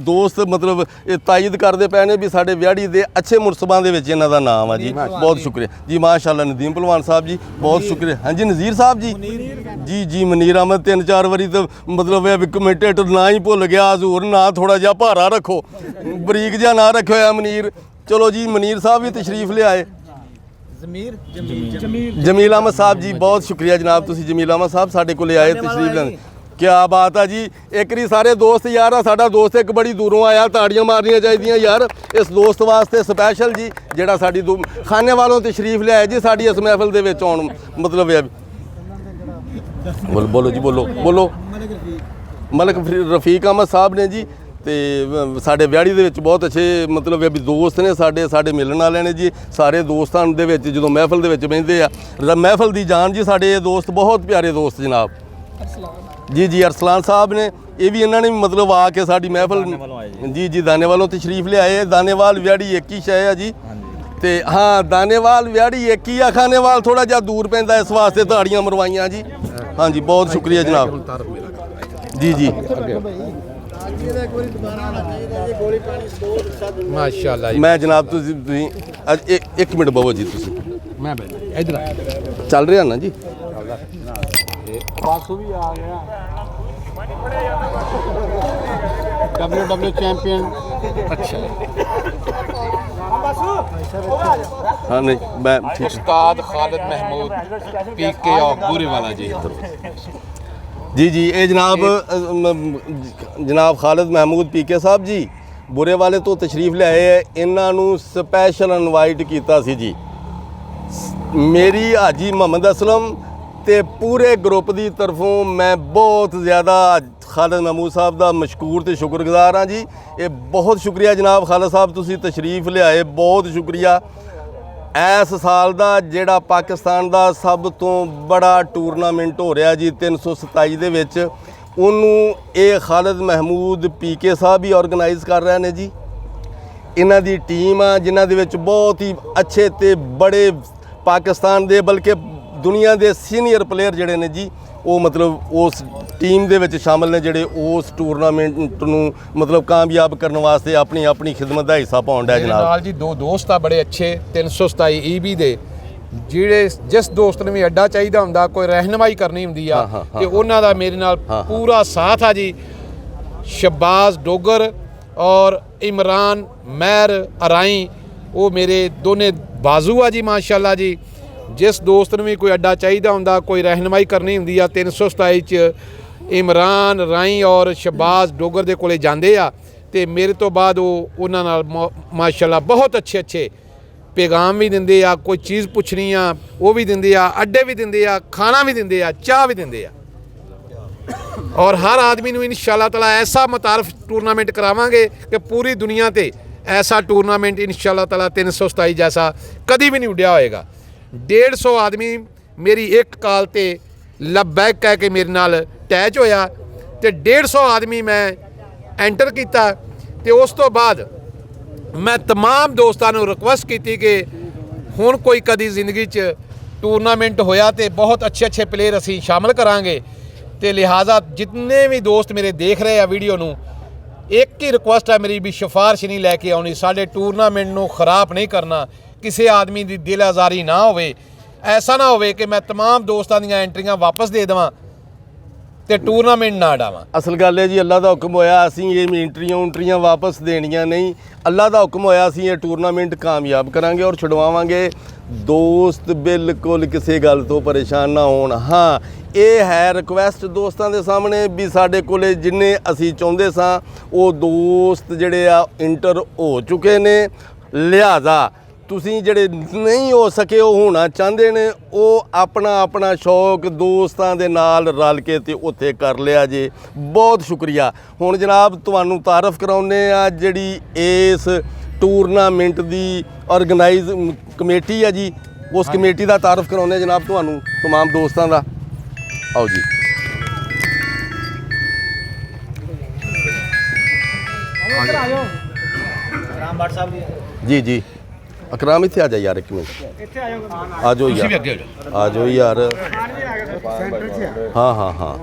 ਦੋਸਤ ਮਤਲਬ ਇਹ ਤਾਇਦ ਕਰਦੇ ਪਏ ਨੇ ਵੀ ਸਾਡੇ ਵਿਆੜੀ ਦੇ ਅੱਛੇ ਮੁਰਸਬਾਂ ਦੇ ਵਿੱਚ ਇਹਨਾਂ ਦਾ ਨਾਮ ਆ ਜੀ। ਬਹੁਤ ਸ਼ੁਕਰੀਆ ਜੀ ਮਾਸ਼ਾਅੱਲਾ। ਨਦੀਮ ਪਹਿਲਵਾਨ ਸਾਹਿਬ ਜੀ ਬਹੁਤ ਸ਼ੁਕਰੀਆ। ਹਾਂਜੀ ਨਜ਼ੀਰ ਸਾਹਿਬ ਜੀ ਜੀ ਜੀ ਮਨੀਰ ਅਹਿਮਦ 3-4 ਵਾਰੀ ਤਾਂ ਮਤਲਬ ਇਹ ਵੀ ਕਮੈਂਟੇਟਰ ਨਾ ਹੀ ਭੁੱਲ ਗਿਆ। ਹਜ਼ੂਰ ਨਾ ਥੋੜਾ ਜਿਹਾ ਭਾਰਾ ਰੱਖੋ, ਬਰੀਕ ਜਿਹਾ ਨਾ ਰੱਖਿਓ ਆ ਮਨੀਰ। ਚਲੋ ਜੀ ਮਨੀਰ ਸਾਹਿਬ ਵੀ ਤਸ਼ਰੀਫ ਲਿਆਏ। ਜਮੀਲ ਅਹਿਮਦ ਸਾਹਿਬ ਜੀ ਬਹੁਤ ਸ਼ੁਕਰੀਆ ਜਨਾਬ, ਤੁਸੀਂ ਜਮੀਲ ਅਹਿਮਦ ਸਾਹਿਬ ਸਾਡੇ ਕੋਲ ਆਏ ਤਸ਼ਰੀਫ ਲੈਣ। ਕਿਆ ਬਾਤ ਆ ਜੀ। ਇੱਕ ਵਾਰੀ ਸਾਰੇ ਦੋਸਤ ਯਾਰ ਆ, ਸਾਡਾ ਦੋਸਤ ਇੱਕ ਬੜੀ ਦੂਰੋਂ ਆਇਆ, ਤਾੜੀਆਂ ਮਾਰਨੀਆਂ ਚਾਹੀਦੀਆਂ ਯਾਰ ਇਸ ਦੋਸਤ ਵਾਸਤੇ ਸਪੈਸ਼ਲ ਜੀ, ਜਿਹੜਾ ਸਾਡੀ ਖਾਨੇ ਵਾਲੋਂ ਤਸ਼ਰੀਫ ਲਿਆਏ ਜੀ ਸਾਡੀ ਇਸ ਮਹਿਫਲ ਦੇ ਵਿੱਚ ਆਉਣ। ਮਤਲਬ ਇਹ ਬੋਲੋ ਜੀ ਬੋਲੋ ਮਲਕ ਰਫੀਕ ਅਹਿਮਦ ਸਾਹਿਬ ਨੇ ਜੀ। ਤੇ ਸਾਡੇ ਵਿਆੜੀ ਦੇ ਵਿੱਚ ਬਹੁਤ ਅੱਛੇ ਮਤਲਬ ਵੀ ਦੋਸਤ ਨੇ ਸਾਡੇ ਮਿਲਣ ਵਾਲੇ ਨੇ ਜੀ। ਸਾਰੇ ਦੋਸਤਾਂ ਦੇ ਵਿੱਚ ਜਦੋਂ ਮਹਿਫਲ ਦੇ ਵਿੱਚ ਬਹਿੰਦੇ ਆ, ਮਹਿਫਲ ਦੀ ਜਾਨ ਜੀ ਸਾਡੇ ਇਹ ਦੋਸਤ ਬਹੁਤ ਪਿਆਰੇ ਦੋਸਤ ਜਨਾਬ। ਜੀ ਜੀ ਅਰਸਲਾਨ ਸਾਹਿਬ ਨੇ, ਇਹ ਵੀ ਇਹਨਾਂ ਨੇ ਮਤਲਬ ਆ ਕੇ ਸਾਡੀ ਮਹਿਫਲ ਜੀ ਜੀ ਦਾਨੇਵਾਲੋਂ ਤਸ਼ਰੀਫ ਲਿਆਏ। ਦਾਨੇਵਾਲ ਵਿਆੜੀ ਇੱਕ ਹੀ ਸ਼ੈ ਆ ਜੀ। ਤੇ ਹਾਂ ਦਾਨੇਵਾਲ ਵਿਆੜੀ ਇੱਕ ਹੀ ਆ, ਖਾਨੇਵਾਲ ਥੋੜਾ ਜਿਹਾ ਦੂਰ ਪੈਂਦਾ, ਇਸ ਵਾਸਤੇ ਤਾੜੀਆਂ ਮਰਵਾਈਆਂ ਜੀ। ਹਾਂਜੀ ਬਹੁਤ ਸ਼ੁਕਰੀਆ ਜਨਾਬ। ਜੀ ਜੀ ਮਾਸ਼ਾਅੱਲਾ ਜੀ। ਮੈਂ ਜਨਾਬ ਤੁਸੀਂ ਇੱਕ ਮਿੰਟ ਬਵੋ ਜੀ। ਤੁਸੀਂ ਮੈਂ ਇਧਰ ਚੱਲ ਰਿਹਾ ਨਾ ਜੀ। ਬਾਸੂ ਵੀ ਆ ਗਿਆ WWE ਚੈਂਪੀਅਨ। ਅੱਛਾ ਹਾਂ ਨਹੀਂ ਮੈਂ ਠੀਕ ਉਸਤਾਦ ਖਾਲਿਦ ਮਹਿਮੂਦ PK ਬੂਰੇ ਵਾਲਾ ਜੀ। ਜੀ ਜੀ ਇਹ ਜਨਾਬ ਖਾਲਿਦ ਮਹਿਮੂਦ PK ਸਾਹਿਬ ਜੀ ਬੁਰੇ ਵਾਲੇ ਤੋਂ ਤਸ਼ਰੀਫ ਲਿਆਏ ਹੈ। ਇਹਨਾਂ ਨੂੰ ਸਪੈਸ਼ਲ ਇਨਵਾਈਟ ਕੀਤਾ ਸੀ ਜੀ ਮੇਰੀ ਹਾਜੀ ਮੁਹੰਮਦ ਅਸਲਮ ਤੇ ਪੂਰੇ ਗਰੁੱਪ ਦੀ ਤਰਫੋਂ। ਮੈਂ ਬਹੁਤ ਜ਼ਿਆਦਾ ਖਾਲਿਦ ਮਹਿਮੂਦ ਸਾਹਿਬ ਦਾ ਮਸ਼ਕੂਰ ਤੇ ਸ਼ੁਕਰਗੁਜ਼ਾਰ ਹਾਂ ਜੀ। ਇਹ ਬਹੁਤ ਸ਼ੁਕਰੀਆ ਜਨਾਬ ਖਾਲਿਦ ਸਾਹਿਬ, ਤੁਸੀਂ ਤਸ਼ਰੀਫ ਲਿਆਏ, ਬਹੁਤ ਸ਼ੁਕਰੀਆ। ਇਸ ਸਾਲ ਦਾ ਜਿਹੜਾ ਪਾਕਿਸਤਾਨ ਦਾ ਸਭ ਤੋਂ ਬੜਾ ਟੂਰਨਾਮੈਂਟ ਹੋ ਰਿਹਾ ਜੀ 327 ਦੇ ਵਿੱਚ, ਉਹਨੂੰ ਇਹ ਖਾਲਿਦ ਮਹਿਮੂਦ PK ਸਾਹਿਬ ਹੀ ਆਰਗੇਨਾਈਜ਼ ਕਰ ਰਹੇ ਨੇ ਜੀ। ਇਹਨਾਂ ਦੀ ਟੀਮ ਆ ਜਿਨ੍ਹਾਂ ਦੇ ਵਿੱਚ ਬਹੁਤ ਹੀ ਅੱਛੇ ਤੇ ਬੜੇ ਪਾਕਿਸਤਾਨ ਦੇ ਬਲਕਿ ਦੁਨੀਆ ਦੇ ਸੀਨੀਅਰ ਪਲੇਅਰ ਜਿਹੜੇ ਨੇ ਜੀ, ਉਹ ਮਤਲਬ ਉਸ ਟੀਮ ਦੇ ਵਿੱਚ ਸ਼ਾਮਲ ਨੇ, ਜਿਹੜੇ ਉਸ ਟੂਰਨਾਮੈਂਟ ਨੂੰ ਮਤਲਬ ਕਾਮਯਾਬ ਕਰਨ ਵਾਸਤੇ ਆਪਣੀ ਖਿਦਮਤ ਦਾ ਹਿੱਸਾ ਪਾਉਂਦਾ ਹੈ ਜਨਾਬ। ਨਾਲ ਜੀ ਦੋ ਦੋਸਤ ਆ ਬੜੇ ਅੱਛੇ 327 EB ਦੇ, ਜਿਹੜੇ ਜਿਸ ਦੋਸਤ ਨੂੰ ਵੀ ਅੱਡਾ ਚਾਹੀਦਾ ਹੁੰਦਾ, ਕੋਈ ਰਹਿਨਮਾਈ ਕਰਨੀ ਹੁੰਦੀ ਆ ਤੇ ਉਹਨਾਂ ਦਾ ਮੇਰੇ ਨਾਲ ਪੂਰਾ ਸਾਥ ਆ ਜੀ। ਸ਼ਬਾਜ਼ ਡੋਗਰ ਔਰ ਇਮਰਾਨ ਮਹਿਰ ਅਰਾਈ, ਉਹ ਮੇਰੇ ਦੋਨੇ ਬਾਜ਼ੂ ਆ ਜੀ ਮਾਸ਼ਾਅੱਲਾ ਜੀ। ਜਿਸ ਦੋਸਤ ਨੂੰ ਵੀ ਕੋਈ ਅੱਡਾ ਚਾਹੀਦਾ ਹੁੰਦਾ, ਕੋਈ ਰਹਿਨਮਾਈ ਕਰਨੀ ਹੁੰਦੀ ਆ, 327 'ਚ ਇਮਰਾਨ ਰਾਈ ਔਰ ਸ਼ਬਾਜ਼ ਡੋਗਰ ਦੇ ਕੋਲੇ ਜਾਂਦੇ ਆ ਤੇ ਮੇਰੇ ਤੋਂ ਬਾਅਦ ਉਹ ਉਹਨਾਂ ਨਾਲ ਮਾਸ਼ਾਅੱਲਾ ਬਹੁਤ ਅੱਛੇ ਪੈਗਾਮ ਵੀ ਦਿੰਦੇ ਆ, ਕੋਈ ਚੀਜ਼ ਪੁੱਛਣੀ ਆ ਉਹ ਵੀ ਦਿੰਦੇ ਆ, ਅੱਡੇ ਵੀ ਦਿੰਦੇ ਆ, ਖਾਣਾ ਵੀ ਦਿੰਦੇ ਆ, ਚਾਹ ਵੀ ਦਿੰਦੇ ਆ। ਔਰ ਹਰ ਆਦਮੀ ਨੂੰ इंशाअल्लाह ताला ऐसा मुतारफ टूर्नामेंट करावांगे कि पूरी दुनिया ते ऐसा टूर्नामेंट इंशाअल्लाह ताला 327 जैसा कभी भी नहीं उड्या होएगा। 150 आदमी मेरी एक कॉल ते लबैक कह के मेरे नाल अटैच होया ते 150 आदमी मैं एंटर किया ते उस तो बाद मैं तमाम दोस्तों को रिक्वेस्ट की कि हुण कोई कदी जिंदगी च टूर्नामेंट होया तो बहुत अच्छे प्लेयर असी शामिल करांगे। तो लिहाजा जितने भी दोस्त मेरे देख रहे हैं वीडियो नू, एक ही रिक्वेस्ट है मेरी भी, सिफारिश नहीं लैके आनी, साडे टूरनामेंट नू खराब नहीं करना, किसी आदमी की दिल आज़ारी ना होवे। ऐसा ना होवे कि मैं तमाम दोस्तों दी एंट्रियां वापस दे देवां ते टूरनामेंट ना डावां। असल गल है जी, अल्लाह का हुक्म होया असीं ये एंट्रियां वापस देनियां नहीं, अल्लाह का हुक्म होया असीं ये टूरनामेंट कामयाब करांगे और छुड़वावांगे। दोस्त बिल्कुल किसी गल तो परेशान ना होण। हाँ, ये है रिक्वेस्ट दोस्तों के सामने भी, साडे कोले जिन्ने असीं चाहुंदे सां वो दोस्त जिहड़े आ इंटर हो चुके ने, लिहाजा तुसीं जिहड़े नहीं हो सके वो होना चाहते ने, वो अपना अपना शौक दोस्तों के नाल रल के ते उत्थे कर लिया जे। बहुत शुक्रिया। हुण जनाब तुहानूं तारफ कराउने आ जिहड़ी इस टूरनामेंट की ऑर्गेनाइज कमेटी है जी, उस कमेटी का तारफ कराउने जनाब तुहानूं तमाम दोस्तों का। आओ जी। जी जी अकराम इत्थे आ जा यार, एक मिनट आ जाओ यार, आ जाओ यार। हाँ हाँ हाँ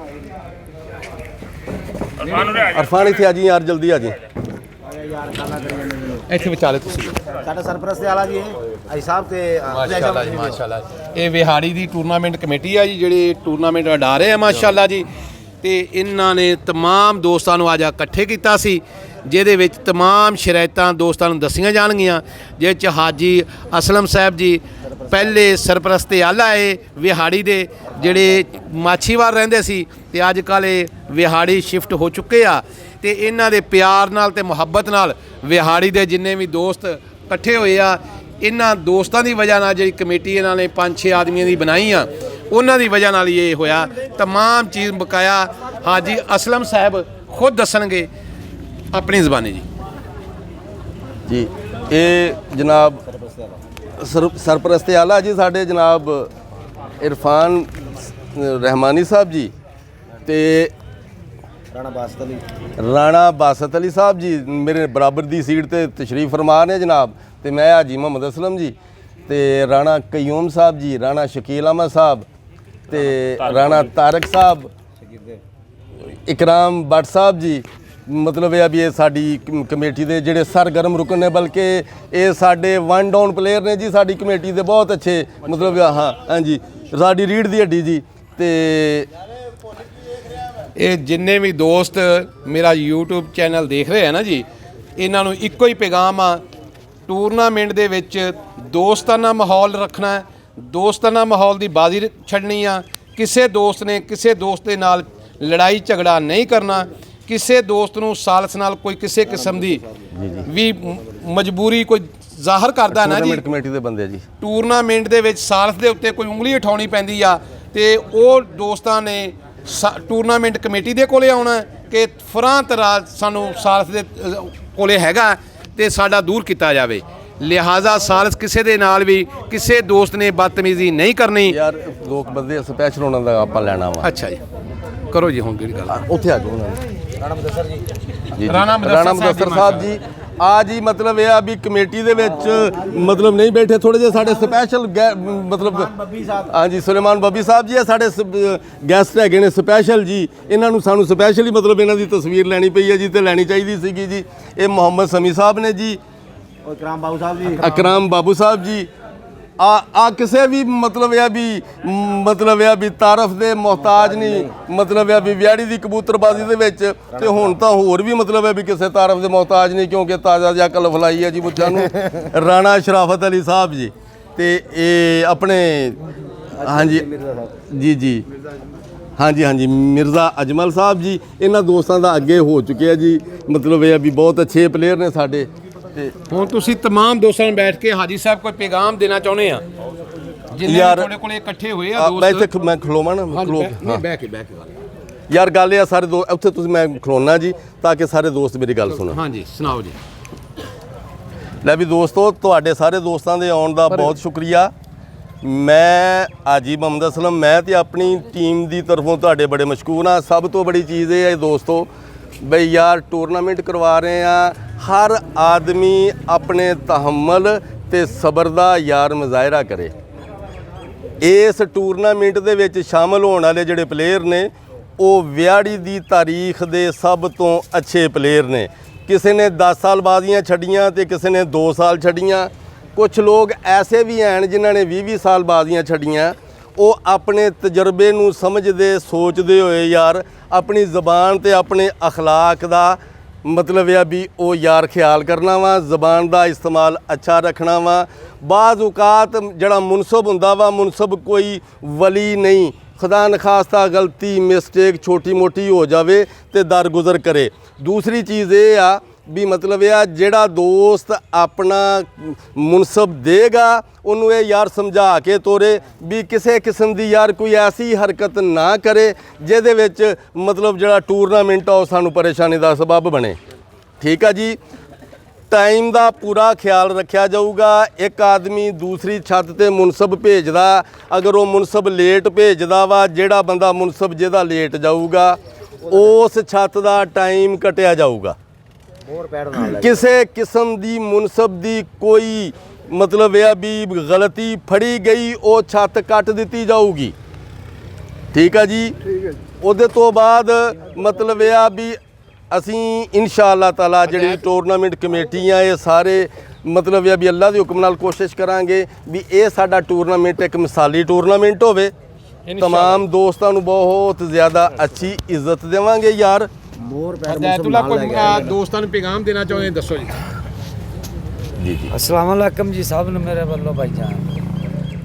अरफान इत्थे आ जी यार, जल्दी आ जी। ਇੱਥੇ ਵਿਚਾਲੇ ਤੁਸੀਂ ਸਾਡਾ ਸਰਪ੍ਰਸਤ ਆਲਾ ਜੀ ਹੈ ਸਾਹਿਬ ਤੇ ਮਾਸ਼ਾਅੱਲਾ ਜੀ, ਮਾਸ਼ਾਅੱਲਾ। ਇਹ ਵਿਹਾੜੀ ਦੀ ਟੂਰਨਾਮੈਂਟ ਕਮੇਟੀ ਆ ਜੀ, ਜਿਹੜੇ ਟੂਰਨਾਮੈਂਟ ਉਡਾ ਰਹੇ ਆ ਮਾਸ਼ਾਅੱਲਾ ਜੀ। ਤੇ ਇਹਨਾਂ ਨੇ तमाम ਦੋਸਤਾਂ ਨੂੰ ਅੱਜ ਇਕੱਠੇ ਕੀਤਾ ਸੀ, ਜਿਹਦੇ ਵਿੱਚ तमाम ਸ਼ਰਾਇਤਾਂ ਦੋਸਤਾਂ ਨੂੰ ਦੱਸੀਆਂ ਜਾਣਗੀਆਂ। ਜਿਹਦੇ 'ਚ ਹਾਜੀ ਅਸਲਮ ਸਾਹਿਬ ਜੀ ਪਹਿਲੇ ਸਰਪ੍ਰਸਤ ਆਲਾ ਹੈ ਵਿਹਾੜੀ ਦੇ, ਜਿਹੜੇ ਮਾਛੀਵਾਲ ਰਹਿੰਦੇ ਸੀ ਤੇ ਅੱਜ ਕੱਲ੍ਹ ਇਹ ਵਿਹਾੜੀ ਸ਼ਿਫਟ ਹੋ ਚੁੱਕੇ ਆ। ਤੇ ਇਹਨਾਂ ਦੇ ਪਿਆਰ ਨਾਲ ਤੇ ਮੁਹੱਬਤ ਨਾਲ ਵਿਹਾੜੀ ਦੇ ਜਿੰਨੇ ਵੀ ਦੋਸਤ ਇਕੱਠੇ ਹੋਏ ਆ, ਇਹਨਾਂ ਦੋਸਤਾਂ ਦੀ ਵਜ੍ਹਾ ਨਾਲ ਜਿਹੜੀ ਕਮੇਟੀ ਇਹਨਾਂ ਨੇ 5-6 ਆਦਮੀਆਂ ਦੀ ਬਣਾਈ ਆ, ਉਹਨਾਂ ਦੀ ਵਜ੍ਹਾ ਨਾਲ ਇਹ ਹੋਇਆ। तमाम ਚੀਜ਼ ਬਕਾਇਆ ਹਾਜੀ ਅਸਲਮ ਸਾਹਿਬ ਖੁਦ ਦੱਸਣਗੇ ਆਪਣੀ ਜ਼ਬਾਨੀ ਜੀ। जी ये जनाब सरपरस्त आला जी साढ़े जनाब इरफान रहमानी साहब जी ते राणा बासत अली साहब जी मेरे बराबर दी सीट ते तशरीफ फरमा ने जनाब। ते मैं हाजी मोहम्मद असलम जी ते राणा कयूम साहब जी, राणा शकील अहमद साहब ते राणा तारक साहब, इकराम भट्ट साहब जी। मतलब है अभी ये साड़ी कमेटी के जोड़े सरगर्म रुकन ने, बल्कि ये साढ़े वन डाउन प्लेयर ने जी साड़ी कमेटी के, बहुत अच्छे। मतलब हाँ हाँ जी, साड़ी रीढ़ की हड्डी जी। ते ये जिन्ने भी दोस्त मेरा यूट्यूब चैनल देख रहे हैं ना जी, इन्हां नूं इक्को ही पैगाम आ, टूरनामेंट दे विच दोस्ताना माहौल रखना है, दोस्ताना माहौल की बाजी छड़नी आ। किसी दोस्त ने किसी दोस्त के नाल लड़ाई झगड़ा नहीं करना, किसी दोस्त नूं सालस नाल कोई किसी किस्म की भी मजबूरी कोई ਜ਼ਾਹਰ ਕਰਦਾ ਨਾ ਜੀ। कमेटी के बंदे जी टूरनामेंट ਦੇ ਵਿੱਚ ਸਾਲਸ ਦੇ ਉੱਤੇ ਕੋਈ ਉਂਗਲੀ ਉਠਾਉਣੀ ਪੈਂਦੀ ਆ ਤੇ ਉਹ ਦੋਸਤਾਂ ਨੇ ਟੂਰਨਾਮੈਂਟ ਕਮੇਟੀ ਦੇ ਕੋਲੇ ਆਉਣਾ ਕਿ ਫਰਾਂ ਤਰ੍ਹਾਂ ਸਾਨੂੰ ਸਾਲਸ ਦੇ ਕੋਲੇ ਹੈਗਾ ਤੇ ਸਾਡਾ ਦੂਰ ਕੀਤਾ ਜਾਵੇ। ਲਿਹਾਜ਼ਾ ਸਾਲਸ ਕਿਸੇ ਦੇ ਨਾਲ ਵੀ ਕਿਸੇ ਦੋਸਤ ਨੇ ਬਦਤਮੀਜ਼ੀ ਨਹੀਂ ਕਰਨੀ। यार लोग बंदे स्पैशल होना दा आपां लेना वा। ਅੱਛਾ ਜੀ, ਕਰੋ ਜੀ ਹੁਣ ਕਿਹੜੀ ਗੱਲ उत्थे आ जाओ ਰਾਣਾ ਮੁਦੱਸਰ ਜੀ। ਰਾਣਾ मुदस्सर साहब जी आज ही मतलब यह भी कमेटी दे विच मतलब नहीं बैठे, थोड़े जे साडे स्पैशल मतलब हाँ जी सुलेमान बब्बी साहब जी साडे गैसट हैगे ने स्पैशल जी। इन्हां नूं सानूं स्पैशली मतलब इन्हां दी तस्वीर लैनी पई है जी, ते लैनी चाहिदी सीगी जी। ये मोहम्मद समी साहब ने जी, इकराम बाबू साहब जी, अकराम बाबू साहब जी। आ किसी भी मतलब यह भी तारफ दे मोहताज नहीं, मतलब यह भी व्याड़ी की कबूतरबाजी दे विच ते हुण तां होर भी मतलब है भी किसी तारफ दे मोहताज नहीं, क्योंकि ताज़ा जिहा कलफ लाई है जी मुझां नूं। राणा शराफत अली साहब जी ते ये अपने हाँ जी जी जी ਹਾਂਜੀ ਹਾਂਜੀ ਮਿਰਜ਼ਾ ਅਜਮਲ ਸਾਹਿਬ ਜੀ, ਇਹਨਾਂ ਦੋਸਤਾਂ ਦਾ ਅੱਗੇ ਹੋ ਚੁੱਕਿਆ ਜੀ, ਮਤਲਬ ਇਹ ਆ ਵੀ ਬਹੁਤ ਅੱਛੇ ਪਲੇਅਰ ਨੇ ਸਾਡੇ। ਤੇ ਹੁਣ ਤੁਸੀਂ तमाम ਦੋਸਤਾਂ ਨੂੰ ਬੈਠ ਕੇ ਹਾਜੀ ਸਾਹਿਬ ਕੋਈ ਪੈਗਾਮ ਦੇਣਾ ਚਾਹੁੰਦੇ ਆ ਜਿੰਨੇ ਯਾਰ, ਤੁਹਾਡੇ ਕੋਲੇ ਇਕੱਠੇ ਹੋਏ ਆ ਮੈਂ ਦੋਸਤ? ਇੱਥੇ ਮੈਂ ਖਲੋਵਾਂ ਨਾ, ਖਲੋ ਹਾਂ ਬਹਿ ਕੇ ਗੱਲ ਯਾਰ, ਗੱਲ ਇਹ ਆ ਸਾਰੇ ਦੋ ਉੱਥੇ ਤੁਸੀਂ ਮੈਂ ਖਲੋਣਾ ਜੀ ਤਾਂ ਕਿ ਸਾਰੇ ਦੋਸਤ ਮੇਰੀ ਗੱਲ ਸੁਣਨ। ਹਾਂਜੀ ਸੁਣਾਓ ਜੀ। ਲੈ ਵੀ ਦੋਸਤੋ, ਤੁਹਾਡੇ ਸਾਰੇ ਦੋਸਤਾਂ ਦੇ ਆਉਣ ਦਾ ਬਹੁਤ ਸ਼ੁਕਰੀਆ। ਮੈਂ ਹਾਜੀ ਮੁਹੰਮਦ ਅਸਲਮ, ਮੈਂ ਤੇ ਆਪਣੀ ਟੀਮ ਦੀ ਤਰਫੋਂ ਤੁਹਾਡੇ ਬੜੇ ਮਸ਼ਕੂਰ ਹਾਂ। ਸਭ ਤੋਂ ਬੜੀ ਚੀਜ਼ ਇਹ ਹੈ ਦੋਸਤੋ ਬਈ ਯਾਰ ਟੂਰਨਾਮੈਂਟ ਕਰਵਾ ਰਹੇ ਆ, ਹਰ ਆਦਮੀ ਆਪਣੇ ਤਹੱਮਲ ਤੇ ਸਬਰ ਦਾ ਯਾਰ ਮੁਜ਼ਾਹਿਰਾ ਕਰੇ। ਇਸ ਟੂਰਨਾਮੈਂਟ ਦੇ ਵਿੱਚ ਸ਼ਾਮਲ ਹੋਣ ਵਾਲੇ ਜਿਹੜੇ ਪਲੇਅਰ ਨੇ ਉਹ ਵਿਆੜੀ ਦੀ ਤਾਰੀਖ ਦੇ ਸਭ ਤੋਂ ਅੱਛੇ ਪਲੇਅਰ ਨੇ। ਕਿਸੇ ਨੇ 10 ਸਾਲ ਬਾਜ਼ੀਆਂ ਛੱਡੀਆਂ ਤੇ ਕਿਸੇ ਨੇ 2 ਸਾਲ ਛੱਡੀਆਂ। ਕੁਝ ਲੋਕ ਐਸੇ ਵੀ ਹਨ ਜਿਨ੍ਹਾਂ ਨੇ 20-20 ਸਾਲ ਬਾਜ਼ੀਆਂ ਛੱਡੀਆਂ। ਉਹ ਆਪਣੇ ਤਜਰਬੇ ਨੂੰ ਸਮਝਦੇ ਸੋਚਦੇ ਹੋਏ ਯਾਰ ਆਪਣੀ ਜ਼ਬਾਨ ਤੇ ਆਪਣੇ ਅਖਲਾਕ ਦਾ ਮਤਲਬ ਇਹ ਆ ਵੀ ਉਹ ਯਾਰ ਖਿਆਲ ਕਰਨਾ ਵਾ, ਜ਼ਬਾਨ ਦਾ ਇਸਤੇਮਾਲ ਅੱਛਾ ਰੱਖਣਾ ਵਾ। ਬਾਜ਼ ਔਕਾਤ ਜਿਹੜਾ ਮੁਨਸਬ ਹੁੰਦਾ ਵਾ, ਮੁਨਸਬ ਕੋਈ ਵਲੀ ਨਹੀਂ। ਖੁਦਾ ਨਖਾਸਤਾ ਗਲਤੀ ਮਿਸਟੇਕ ਛੋਟੀ ਮੋਟੀ ਹੋ ਜਾਵੇ ਤੇ ਦਰਗੁਜ਼ਰ ਕਰੇ। ਦੂਸਰੀ ਚੀਜ਼ ਇਹ ਆ ਵੀ ਮਤਲਬ ਇਹ ਆ ਜਿਹੜਾ ਦੋਸਤ ਆਪਣਾ ਮੁਨਸਬ ਦੇਗਾ ਉਹਨੂੰ ਇਹ ਯਾਰ ਸਮਝਾ ਕੇ ਤੋਰੇ ਵੀ ਕਿਸੇ ਕਿਸਮ ਦੀ ਯਾਰ ਕੋਈ ਐਸੀ ਹਰਕਤ ਨਾ ਕਰੇ ਜਿਹਦੇ ਵਿੱਚ ਮਤਲਬ ਜਿਹੜਾ ਟੂਰਨਾਮੈਂਟ ਆ ਉਹ ਸਾਨੂੰ ਪਰੇਸ਼ਾਨੀ ਦਾ ਸਬਬ ਬਣੇ। ਠੀਕ ਆ ਜੀ। ਟਾਈਮ ਦਾ ਪੂਰਾ ਖਿਆਲ ਰੱਖਿਆ ਜਾਊਗਾ। ਇੱਕ ਆਦਮੀ ਦੂਸਰੀ ਛੱਤ ਤੇ ਮੁਨਸਬ ਭੇਜਦਾ, ਅਗਰ ਉਹ ਮੁਨਸਬ ਲੇਟ ਭੇਜਦਾ ਵਾ, ਜਿਹੜਾ ਬੰਦਾ ਮੁਨਸਬ ਜਿਹਦਾ ਲੇਟ ਜਾਊਗਾ ਉਸ ਛੱਤ ਦਾ ਟਾਈਮ ਕੱਟਿਆ ਜਾਊਗਾ। ਕਿਸੇ ਕਿਸਮ ਦੀ ਮੁਨਸਬ ਦੀ ਕੋਈ ਮਤਲਬ ਇਹ ਵੀ ਗਲਤੀ ਫੜੀ ਗਈ ਉਹ ਛੱਤ ਕੱਟ ਦਿੱਤੀ ਜਾਊਗੀ। ਠੀਕ ਆ ਜੀ। ਉਹਦੇ ਤੋਂ ਬਾਅਦ ਮਤਲਬ ਇਹ ਆ ਵੀ ਅਸੀਂ ਇਨਸ਼ਾ ਅੱਲਾਹ ਤਾਲਾ ਜਿਹੜੀ ਟੂਰਨਾਮੈਂਟ ਕਮੇਟੀ ਆ ਇਹ ਸਾਰੇ ਮਤਲਬ ਇਹ ਵੀ ਅੱਲਾ ਦੇ ਹੁਕਮ ਨਾਲ ਕੋਸ਼ਿਸ਼ ਕਰਾਂਗੇ ਵੀ ਇਹ ਸਾਡਾ ਟੂਰਨਾਮੈਂਟ ਇੱਕ ਮਿਸਾਲੀ ਟੂਰਨਾਮੈਂਟ ਹੋਵੇ। तमाम ਦੋਸਤਾਂ ਨੂੰ ਬਹੁਤ ਜ਼ਿਆਦਾ ਅੱਛੀ ਇੱਜ਼ਤ ਦੇਵਾਂਗੇ ਯਾਰ। ਹਦਾਇਤੁल्लाह ਕੋਈ ਦੋਸਤਾਂ ਨੂੰ ਪੈਗਾਮ ਦੇਣਾ ਚਾਹੁੰਦੇ ਦੱਸੋ ਜੀ। ਜੀ ਜੀ अस्सलाम वालेकुम जी साहब ने मेरे वालों भाईजान,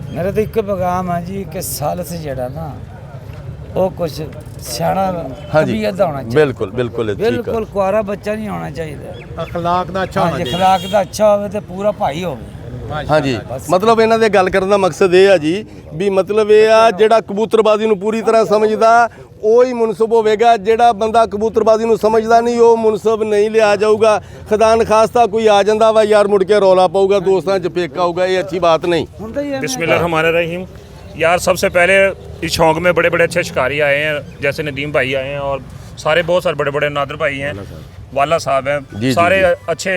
मेरा तो एक पैगाम है जी कि साल से जड़ा ना वो कुछ सियाना हाँ जी, तबीयत दा होना चाहिए। बिल्कुल बिल्कुल ठीक है। बिल्कुल कुआरा बच्चा नहीं होना चाहिए। ਅਖਲਾਕ ਦਾ ਅੱਛਾ हाँ जी, अखलाक दा अच्छा होवे ते पूरा भाई होवे। ਹਾਂਜੀ ਮਤਲਬ ਇਹਨਾਂ ਦੇ ਗੱਲ ਕਰਨ ਦਾ ਮਕਸਦ ਇਹ ਆ ਜੀ ਵੀ ਮਤਲਬ ਇਹ ਆ ਜਿਹੜਾ ਕਬੂਤਰਬਾਜ਼ੀ ਨੂੰ ਪੂਰੀ ਤਰ੍ਹਾਂ ਸਮਝਦਾ ਉਹ ਹੀ ਮੁਨਸਬ ਹੋਵੇਗਾ। ਜਿਹੜਾ ਬੰਦਾ ਕਬੂਤਰਬਾਜ਼ੀ ਨੂੰ ਸਮਝਦਾ ਨਹੀਂ ਉਹ ਮੁਨਸਬ ਨਹੀਂ ਲਿਆ ਜਾਊਗਾ। ਖੁਦਾ ਨਖਾਸਤਾ ਕੋਈ ਆ ਜਾਂਦਾ ਵਾ ਯਾਰ ਮੁੜ ਕੇ ਰੌਲਾ ਪਾਊਗਾ, ਦੋਸਤਾਂ 'ਚ ਫੇਕਾ होगा, ये अच्छी बात नहीं। बिस्मिल्लाहिर्रहमानिर्रहीम। यार सबसे पहले इस शौक में बड़े बड़े अच्छे शिकारी आए हैं, जैसे नदीम भाई आए हैं और सारे बहुत सारे बड़े बड़े नादर भाई हैं, वाला साहब हैं, सारे अच्छे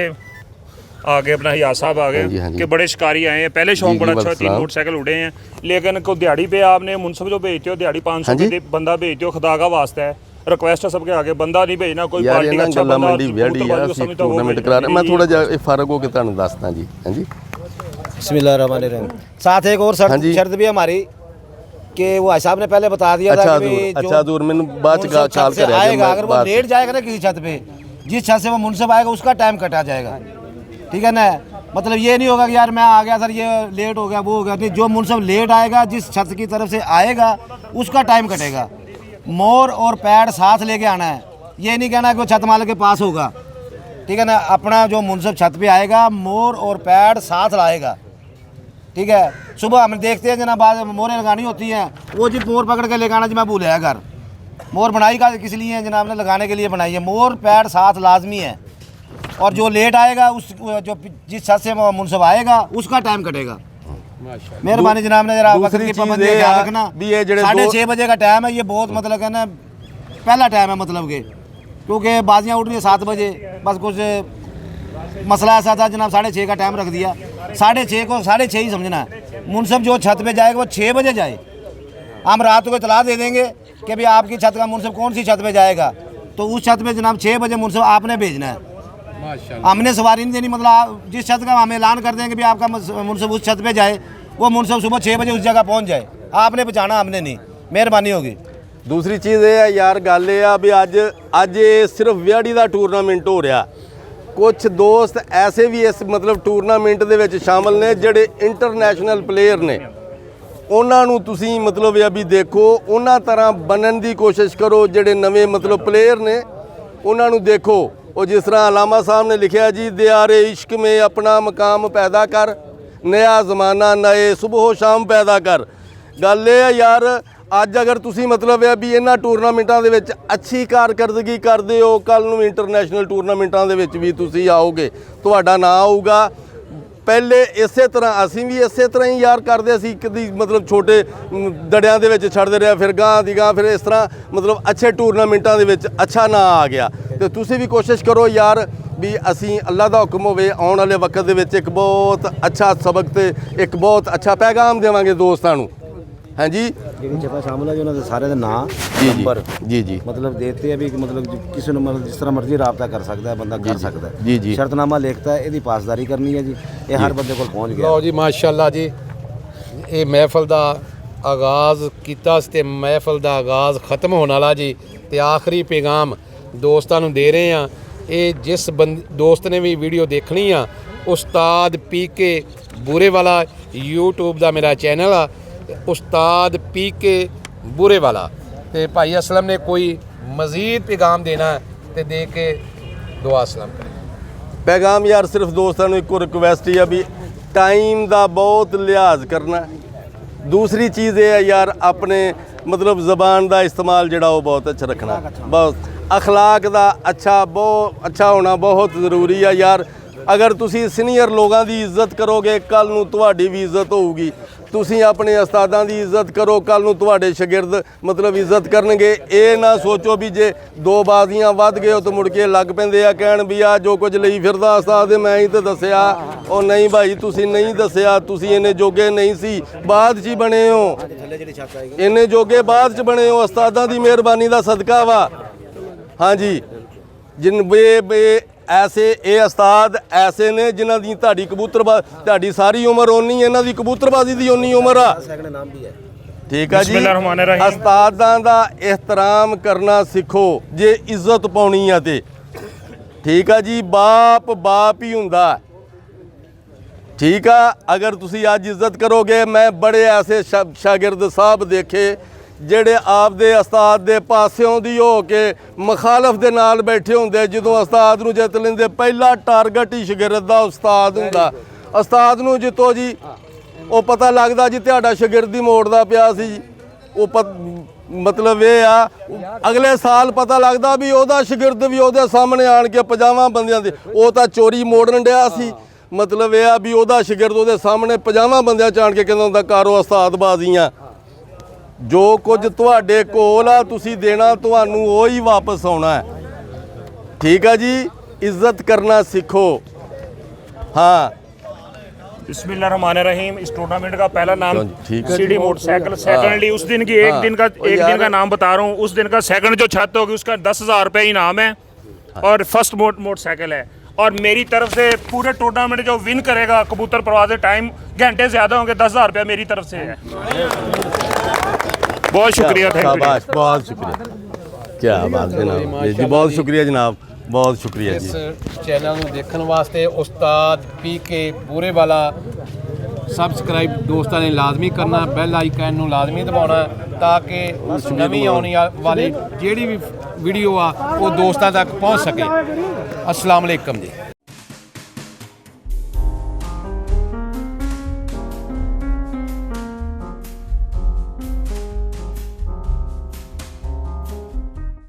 आगे अपना हियाज साहब आ गए कि बड़े शिकारी आए हैं। पहले शौक बड़ा अच्छा, 3 मोटरसाइकिल उड़े हैं, लेकिन को दिहाड़ी पे आपने मुनसब जो भेजते हो दिहाड़ी 500 के बंदा भेजते हो, खुदा का वास्ता है, रिक्वेस्ट है सबके आगे, बंदा नहीं भेजना कोई पार्टी का अच्छा बंदा टूर्नामेंट करा रहे। मैं थोड़ा जिहा फारग हो के ਤੁਹਾਨੂੰ ਦੱਸਦਾ ਜੀ। ਹਾਂਜੀ बिस्मिल्लाहिर्रहमानिर्रहीम। साथ एक और शर्त भी हमारी कि वो भाई साहब ने पहले बता दिया था कि अच्छा दूर मैंने बाद च ख्याल करेगा आएगा, अगर वो लेट जाएगा ना किसी छत पे, जिस छत से वो मुनसब आएगा उसका टाइम कटा जाएगा। ठीक है ना, मतलब ये नहीं होगा कि यार मैं आ गया सर ये लेट हो गया वो हो गया, नहीं, जो मुनसब लेट आएगा जिस छत की तरफ से आएगा उसका टाइम कटेगा। मोर और पैड साथ लेके आना है, ये नहीं कहना कि वो छत मालिक के पास होगा। ठीक है ना, अपना जो मुनसब छत पे आएगा मोर और पैड साथ लाएगा। ठीक है, सुबह हम देखते हैं जना बाद मोरें लगानी होती हैं, वो जी मोर पकड़ के लेकर आना जी मैं भूल गया घर। मोर बनाई का किस लिए है जनाब ने लगाने के लिए बनाई है। मोर पैड साथ लाजमी है और जो लेट आएगा उस जो जिस छत से मुनसब आएगा उसका टाइम कटेगा। मेहरबानी जनाब ने जरा वक्त की पाबंदी का ख्याल रखना। 6:30 बजे का टाइम है, ये बहुत मतलब है ना पहला टाइम है, मतलब के क्योंकि बाजियाँ उठ रही है 7 बजे, बस कुछ मसला ऐसा था जनाब 6:30 का टाइम रख दिया। 6:30 को 6:30 ही समझना है। मुनसब जो छत पे जाएगा वो 6 बजे जाए। हम रात को इतला दे देंगे कि भाई आपकी छत का मुनसब कौन सी छत पे जाएगा, तो उस छत पे जनाब 6 बजे मुनसब आपने भेजना है। हमने सवारी नहीं देनी, मतलब जिस छत का हम ऐलान कर देंगे भी आपका मुनसब उस छत पे जाए, वो मुनसब सुबह 6 बजे उस जगह पहुंच जाए। आपने पहुँचाना, हमने नहीं। मेहरबानी होगी। दूसरी चीज़ ये है यार गल ये आ भी अज सिर्फ विहाड़ी का टूरनामेंट हो रहा। कुछ दोस्त ऐसे भी इस मतलब टूरनामेंट दे विच शामिल ने जिहड़े इंटरनेशनल प्लेयर ने। ਉਹਨਾਂ ਨੂੰ ਤੁਸੀਂ ਮਤਲਬ ਇਹ ਵੀ ਦੇਖੋ, ਉਹਨਾਂ ਤਰ੍ਹਾਂ ਬਣਨ ਦੀ ਕੋਸ਼ਿਸ਼ ਕਰੋ। ਜਿਹੜੇ ਨਵੇਂ ਮਤਲਬ ਪਲੇਅਰ ਨੇ ਉਹਨਾਂ ਨੂੰ ਦੇਖੋ, ਉਹ ਜਿਸ ਤਰ੍ਹਾਂ ਅਲਾਮਾ ਸਾਹਿਬ ਨੇ ਲਿਖਿਆ ਜੀ, ਦਿਆਰੇ ਇਸ਼ਕ ਮੇ ਆਪਣਾ ਮਕਾਮ ਪੈਦਾ ਕਰ, ਨया ਜ਼ਮਾਨਾ ਨਏ ਸੁਬਹੋ ਸ਼ਾਮ ਪੈਦਾ ਕਰ। ਗੱਲ ਇਹ ਹੈ ਯਾਰ, ਅੱਜ ਅਗਰ ਤੁਸੀਂ ਮਤਲਬ ਹੈ ਵੀ ਇਹਨਾਂ ਟੂਰਨਾਮੈਂਟਾਂ ਦੇ ਵਿੱਚ ਅੱਛੀ ਕਾਰਕਰਦਗੀ ਕਰਦੇ ਹੋ, ਕੱਲ ਨੂੰ ਇੰਟਰਨੈਸ਼ਨਲ ਟੂਰਨਾਮੈਂਟਾਂ ਦੇ ਵਿੱਚ ਵੀ ਤੁਸੀਂ ਆਓਗੇ, ਤੁਹਾਡਾ ਨਾਂ ਆਊਗਾ। ਪਹਿਲੇ ਇਸੇ ਤਰ੍ਹਾਂ ਅਸੀਂ ਵੀ ਇਸੇ ਤਰ੍ਹਾਂ ਹੀ ਯਾਰ ਕਰਦੇ ਸੀ, ਕਦੀ ਮਤਲਬ ਛੋਟੇ ਦੜਿਆਂ ਦੇ ਵਿੱਚ ਛੱਡਦੇ ਰਿਹਾ, ਫਿਰ ਗਾਂ ਦੀ ਗਾਂ, ਫਿਰ ਇਸ ਤਰ੍ਹਾਂ ਮਤਲਬ ਅੱਛੇ ਟੂਰਨਾਮੈਂਟਾਂ ਦੇ ਵਿੱਚ ਅੱਛਾ ਨਾਂ ਆ ਗਿਆ। ਤੇ ਤੁਸੀਂ ਵੀ ਕੋਸ਼ਿਸ਼ ਕਰੋ ਯਾਰ ਵੀ ਅਸੀਂ ਅੱਲਾ ਦਾ ਹੁਕਮ ਹੋਵੇ ਆਉਣ ਵਾਲੇ ਵਕਤ ਦੇ ਵਿੱਚ ਇੱਕ ਬਹੁਤ ਅੱਛਾ ਸਬਕ ਤੇ ਇੱਕ ਬਹੁਤ ਅੱਛਾ ਪੈਗਾਮ ਦੇਵਾਂਗੇ ਦੋਸਤਾਂ ਨੂੰ। हाँ जी, लेकिन चपा शामिल है जो उन्होंने सारे दे नाम जी नंबर जी जी मतलब देते हैं भी कि मतलब किसी ने मतलब जिस तरह मर्जी रबता कर सकता है, बंदा कर सकता है। जी जी शर्तनामा लिखता है, ਇਹਦੀ ਪਾਸਦਾਰੀ ਕਰਨੀ ਹੈ ਜੀ, ਇਹ ਹਰ ਬੰਦੇ ਕੋਲ ਪਹੁੰਚ ਗਿਆ। ਲਓ ਜੀ ਮਾਸ਼ਾਅੱਲਾ ਜੀ, ਇਹ ਮਹਿਫਲ ਦਾ ਆਗਾਜ਼ ਕੀਤਾ ਸੀ ਤੇ ਮਹਿਫਲ ਦਾ ਆਗਾਜ਼ ਖਤਮ ਹੋਣ ਵਾਲਾ ਜੀ, ਤੇ ਆਖਰੀ ਪੈਗਾਮ ਦੋਸਤਾਂ ਨੂੰ ਦੇ ਰਹੇ ਆ। ਇਹ ਜਿਸ ਦੋਸਤ ਨੇ ਵੀ ਵੀਡੀਓ ਦੇਖਣੀ ਆ, ਉਸਤਾਦ PK ਬੂਰੇ ਵਾਲਾ YouTube ਦਾ ਮੇਰਾ ਚੈਨਲ ਆ, ਉਸਤਾਦ PK ਬੂਰੇ ਵਾਲਾ, ਤੇ ਭਾਈ ਅਸਲਮ ਨੇ ਕੋਈ ਮਜ਼ੀਦ ਪੈਗਾਮ ਦੇਣਾ ਤੇ ਦੇ ਕੇ ਦੁਆ ਅਸਲਮ ਕਰੇ। ਪੈਗਾਮ ਯਾਰ ਸਿਰਫ ਦੋਸਤਾਂ ਨੂੰ ਇੱਕੋ ਰਿਕੁਐਸਟ ਹੀ ਆ ਵੀ ਟਾਈਮ ਦਾ ਬਹੁਤ ਲਿਹਾਜ਼ ਕਰਨਾ। ਦੂਸਰੀ ਚੀਜ਼ ਇਹ ਹੈ ਯਾਰ, ਆਪਣੇ ਮਤਲਬ ਜ਼ਬਾਨ ਦਾ ਇਸਤੇਮਾਲ ਜਿਹੜਾ ਉਹ ਬਹੁਤ ਅੱਛਾ ਰੱਖਣਾ, ਬਹੁਤ ਅਖਲਾਕ ਦਾ ਬਹੁਤ ਅੱਛਾ ਹੋਣਾ ਬਹੁਤ ਜ਼ਰੂਰੀ ਆ ਯਾਰ। ਅਗਰ ਤੁਸੀਂ ਸੀਨੀਅਰ ਲੋਕਾਂ ਦੀ ਇੱਜ਼ਤ ਕਰੋਗੇ, ਕੱਲ ਨੂੰ ਤੁਹਾਡੀ ਵੀ ਇੱਜ਼ਤ ਹੋਊਗੀ। ਤੁਸੀਂ ਆਪਣੇ ਉਸਤਾਦਾਂ ਦੀ ਇੱਜ਼ਤ ਕਰੋ, ਕੱਲ ਨੂੰ ਤੁਹਾਡੇ ਸ਼ਾਗਿਰਦ ਮਤਲਬ ਇੱਜ਼ਤ ਕਰਨਗੇ। ਇਹ ਨਾ ਸੋਚੋ ਵੀ ਜੇ ਦੋ ਬਾਜ਼ੀਆਂ ਵੱਧ ਗਏ ਤਾਂ ਮੁੜ ਕੇ ਲੱਗ ਪੈਂਦੇ ਆ ਕਹਿਣ ਵੀ ਆ ਜੋ ਕੁਝ ਲਈ ਫਿਰਦਾ ਉਸਤਾਦ ਮੈਂ ਹੀ ਤਾਂ ਦੱਸਿਆ। ਉਹ ਨਹੀਂ ਭਾਈ, ਤੁਸੀਂ ਨਹੀਂ ਦੱਸਿਆ, ਤੁਸੀਂ ਇਹਨੇ ਜੋਗੇ ਨਹੀਂ ਸੀ, ਬਾਅਦ 'ਚ ਹੀ ਬਣੇ ਹੋ। ਇਹਨੇ ਜੋਗੇ ਬਾਅਦ 'ਚ ਬਣੇ ਹੋ, ਉਸਤਾਦਾਂ ਦੀ ਮਿਹਰਬਾਨੀ ਦਾ ਸਦਕਾ ਵਾ। ਹਾਂਜੀ, ਜਿਨ ਬੇ ਐਸੇ ਇਹ ਉਸਤਾਦ ਐਸੇ ਨੇ ਜਿਨ੍ਹਾਂ ਦੀ ਤੁਹਾਡੀ ਤੁਹਾਡੀ ਸਾਰੀ ਉਮਰ ਓਨੀ, ਇਹਨਾਂ ਦੀ ਕਬੂਤਰਬਾਜ਼ੀ ਦੀ ਓਨੀ ਉਮਰ ਆ। ਠੀਕ ਆ ਜੀ, ਉਸਤਾਦਾਂ ਦਾ ਇਹਤਰਾਮ ਕਰਨਾ ਸਿੱਖੋ ਜੇ ਇੱਜ਼ਤ ਪਾਉਣੀ ਆ ਤੇ। ਠੀਕ ਆ ਜੀ, ਬਾਪ ਹੀ ਹੁੰਦਾ। ਠੀਕ ਆ, ਅਗਰ ਤੁਸੀਂ ਅੱਜ ਇੱਜ਼ਤ ਕਰੋਗੇ, ਮੈਂ ਬੜੇ ਐਸੇ ਸ਼ਾਗਿਰਦ ਸਾਹਿਬ ਦੇਖੇ ਜਿਹੜੇ ਆਪਦੇ ਉਸਤਾਦ ਦੇ ਪਾਸਿਓਂ ਦੀ ਹੋ ਕੇ ਮੁਖਾਲਫ ਦੇ ਨਾਲ ਬੈਠੇ ਹੁੰਦੇ। ਜਦੋਂ ਉਸਤਾਦ ਨੂੰ ਜਿੱਤ ਲੈਂਦੇ, ਪਹਿਲਾ ਟਾਰਗੇਟ ਹੀ ਸ਼ਾਗਿਰਦ ਦਾ ਉਸਤਾਦ ਹੁੰਦਾ। ਉਸਤਾਦ ਨੂੰ ਜਿੱਤੋ ਜੀ, ਉਹ ਪਤਾ ਲੱਗਦਾ ਜੀ ਤੁਹਾਡਾ ਸ਼ਾਗਿਰਦ ਹੀ ਮੋੜਦਾ ਪਿਆ ਸੀ ਜੀ। ਉਹ ਮਤਲਬ ਇਹ ਆ, ਅਗਲੇ ਸਾਲ ਪਤਾ ਲੱਗਦਾ ਵੀ ਉਹਦਾ ਸ਼ਾਗਿਰਦ ਵੀ ਉਹਦੇ ਸਾਹਮਣੇ ਆਣ ਕੇ 50 ਬੰਦਿਆਂ ਦੇ, ਉਹ ਤਾਂ ਚੋਰੀ ਮੋੜਨ ਡਿਆ ਸੀ। ਮਤਲਬ ਇਹ ਆ ਵੀ ਉਹਦਾ ਸ਼ਾਗਿਰਦ ਉਹਦੇ ਸਾਹਮਣੇ 50 ਬੰਦਿਆਂ 'ਚ ਆਣ ਕੇ ਕਹਿੰਦਾ ਹੁੰਦਾ ਕਾਰੋ ਉਸਤਾਦ ਬਾਜ਼ੀਆਂ। ਜੋ ਕੁਝ ਤੁਹਾਡੇ ਕੋਲ ਆ ਤੁਸੀਂ ਦੇਣਾ, ਤੁਹਾਨੂੰ ਉਹ ਹੀ ਵਾਪਸ ਆਉਣਾ ਹੈ। ਠੀਕ ਆ ਜੀ, ਇੱਜ਼ਤ ਕਰਨਾ ਸਿੱਖੋ। हाँ, बिस्मिल्लाहिर्रहमानिर्रहीम। इस टूर्नामेंट का पहला नाम ठीक है सीडी मोटरसाइकिल, सेकंडली उस दिन की एक दिन का नाम बता रहा हूँ। उस दिन का सेकंड जो छत होगी उसका 10,000 रुपये इनाम है, और फर्स्ट मोटरसाइकिल है। और मेरी तरफ से पूरे टूर्नामेंट जो विन करेगा, कबूतर परवाज़ टाइम घंटे ज़्यादा होंगे, 10,000 रुपया मेरी तरफ से है। बहुत शुक्रिया, शाबाश, बहुत शुक्रिया। क्या बात जनाब जी, बहुत शुक्रिया जनाब, बहुत शुक्रिया जी। ਇਸ ਚੈਨਲ ਨੂੰ ਦੇਖਣ ਵਾਸਤੇ ਉਸਤਾਦ PK ਬੂਰੇ ਵਾਲਾ ਸਬਸਕ੍ਰਾਈਬ ਦੋਸਤਾਂ ਨੇ ਲਾਜ਼ਮੀ ਕਰਨਾ, ਬੈਲ ਆਈਕਨ ਨੂੰ ਲਾਜ਼ਮੀ ਦਬਾਉਣਾ, ਤਾਂ ਕਿ ਨਵੀਂ ਆਉਣ ਵਾਲੀ ਜਿਹੜੀ ਵੀ ਵੀਡੀਓ ਆ ਉਹ ਦੋਸਤਾਂ ਤੱਕ ਪਹੁੰਚ ਸਕੇ। ਅਸਲਾਮ ਅਲੈਕਮ ਜੀ।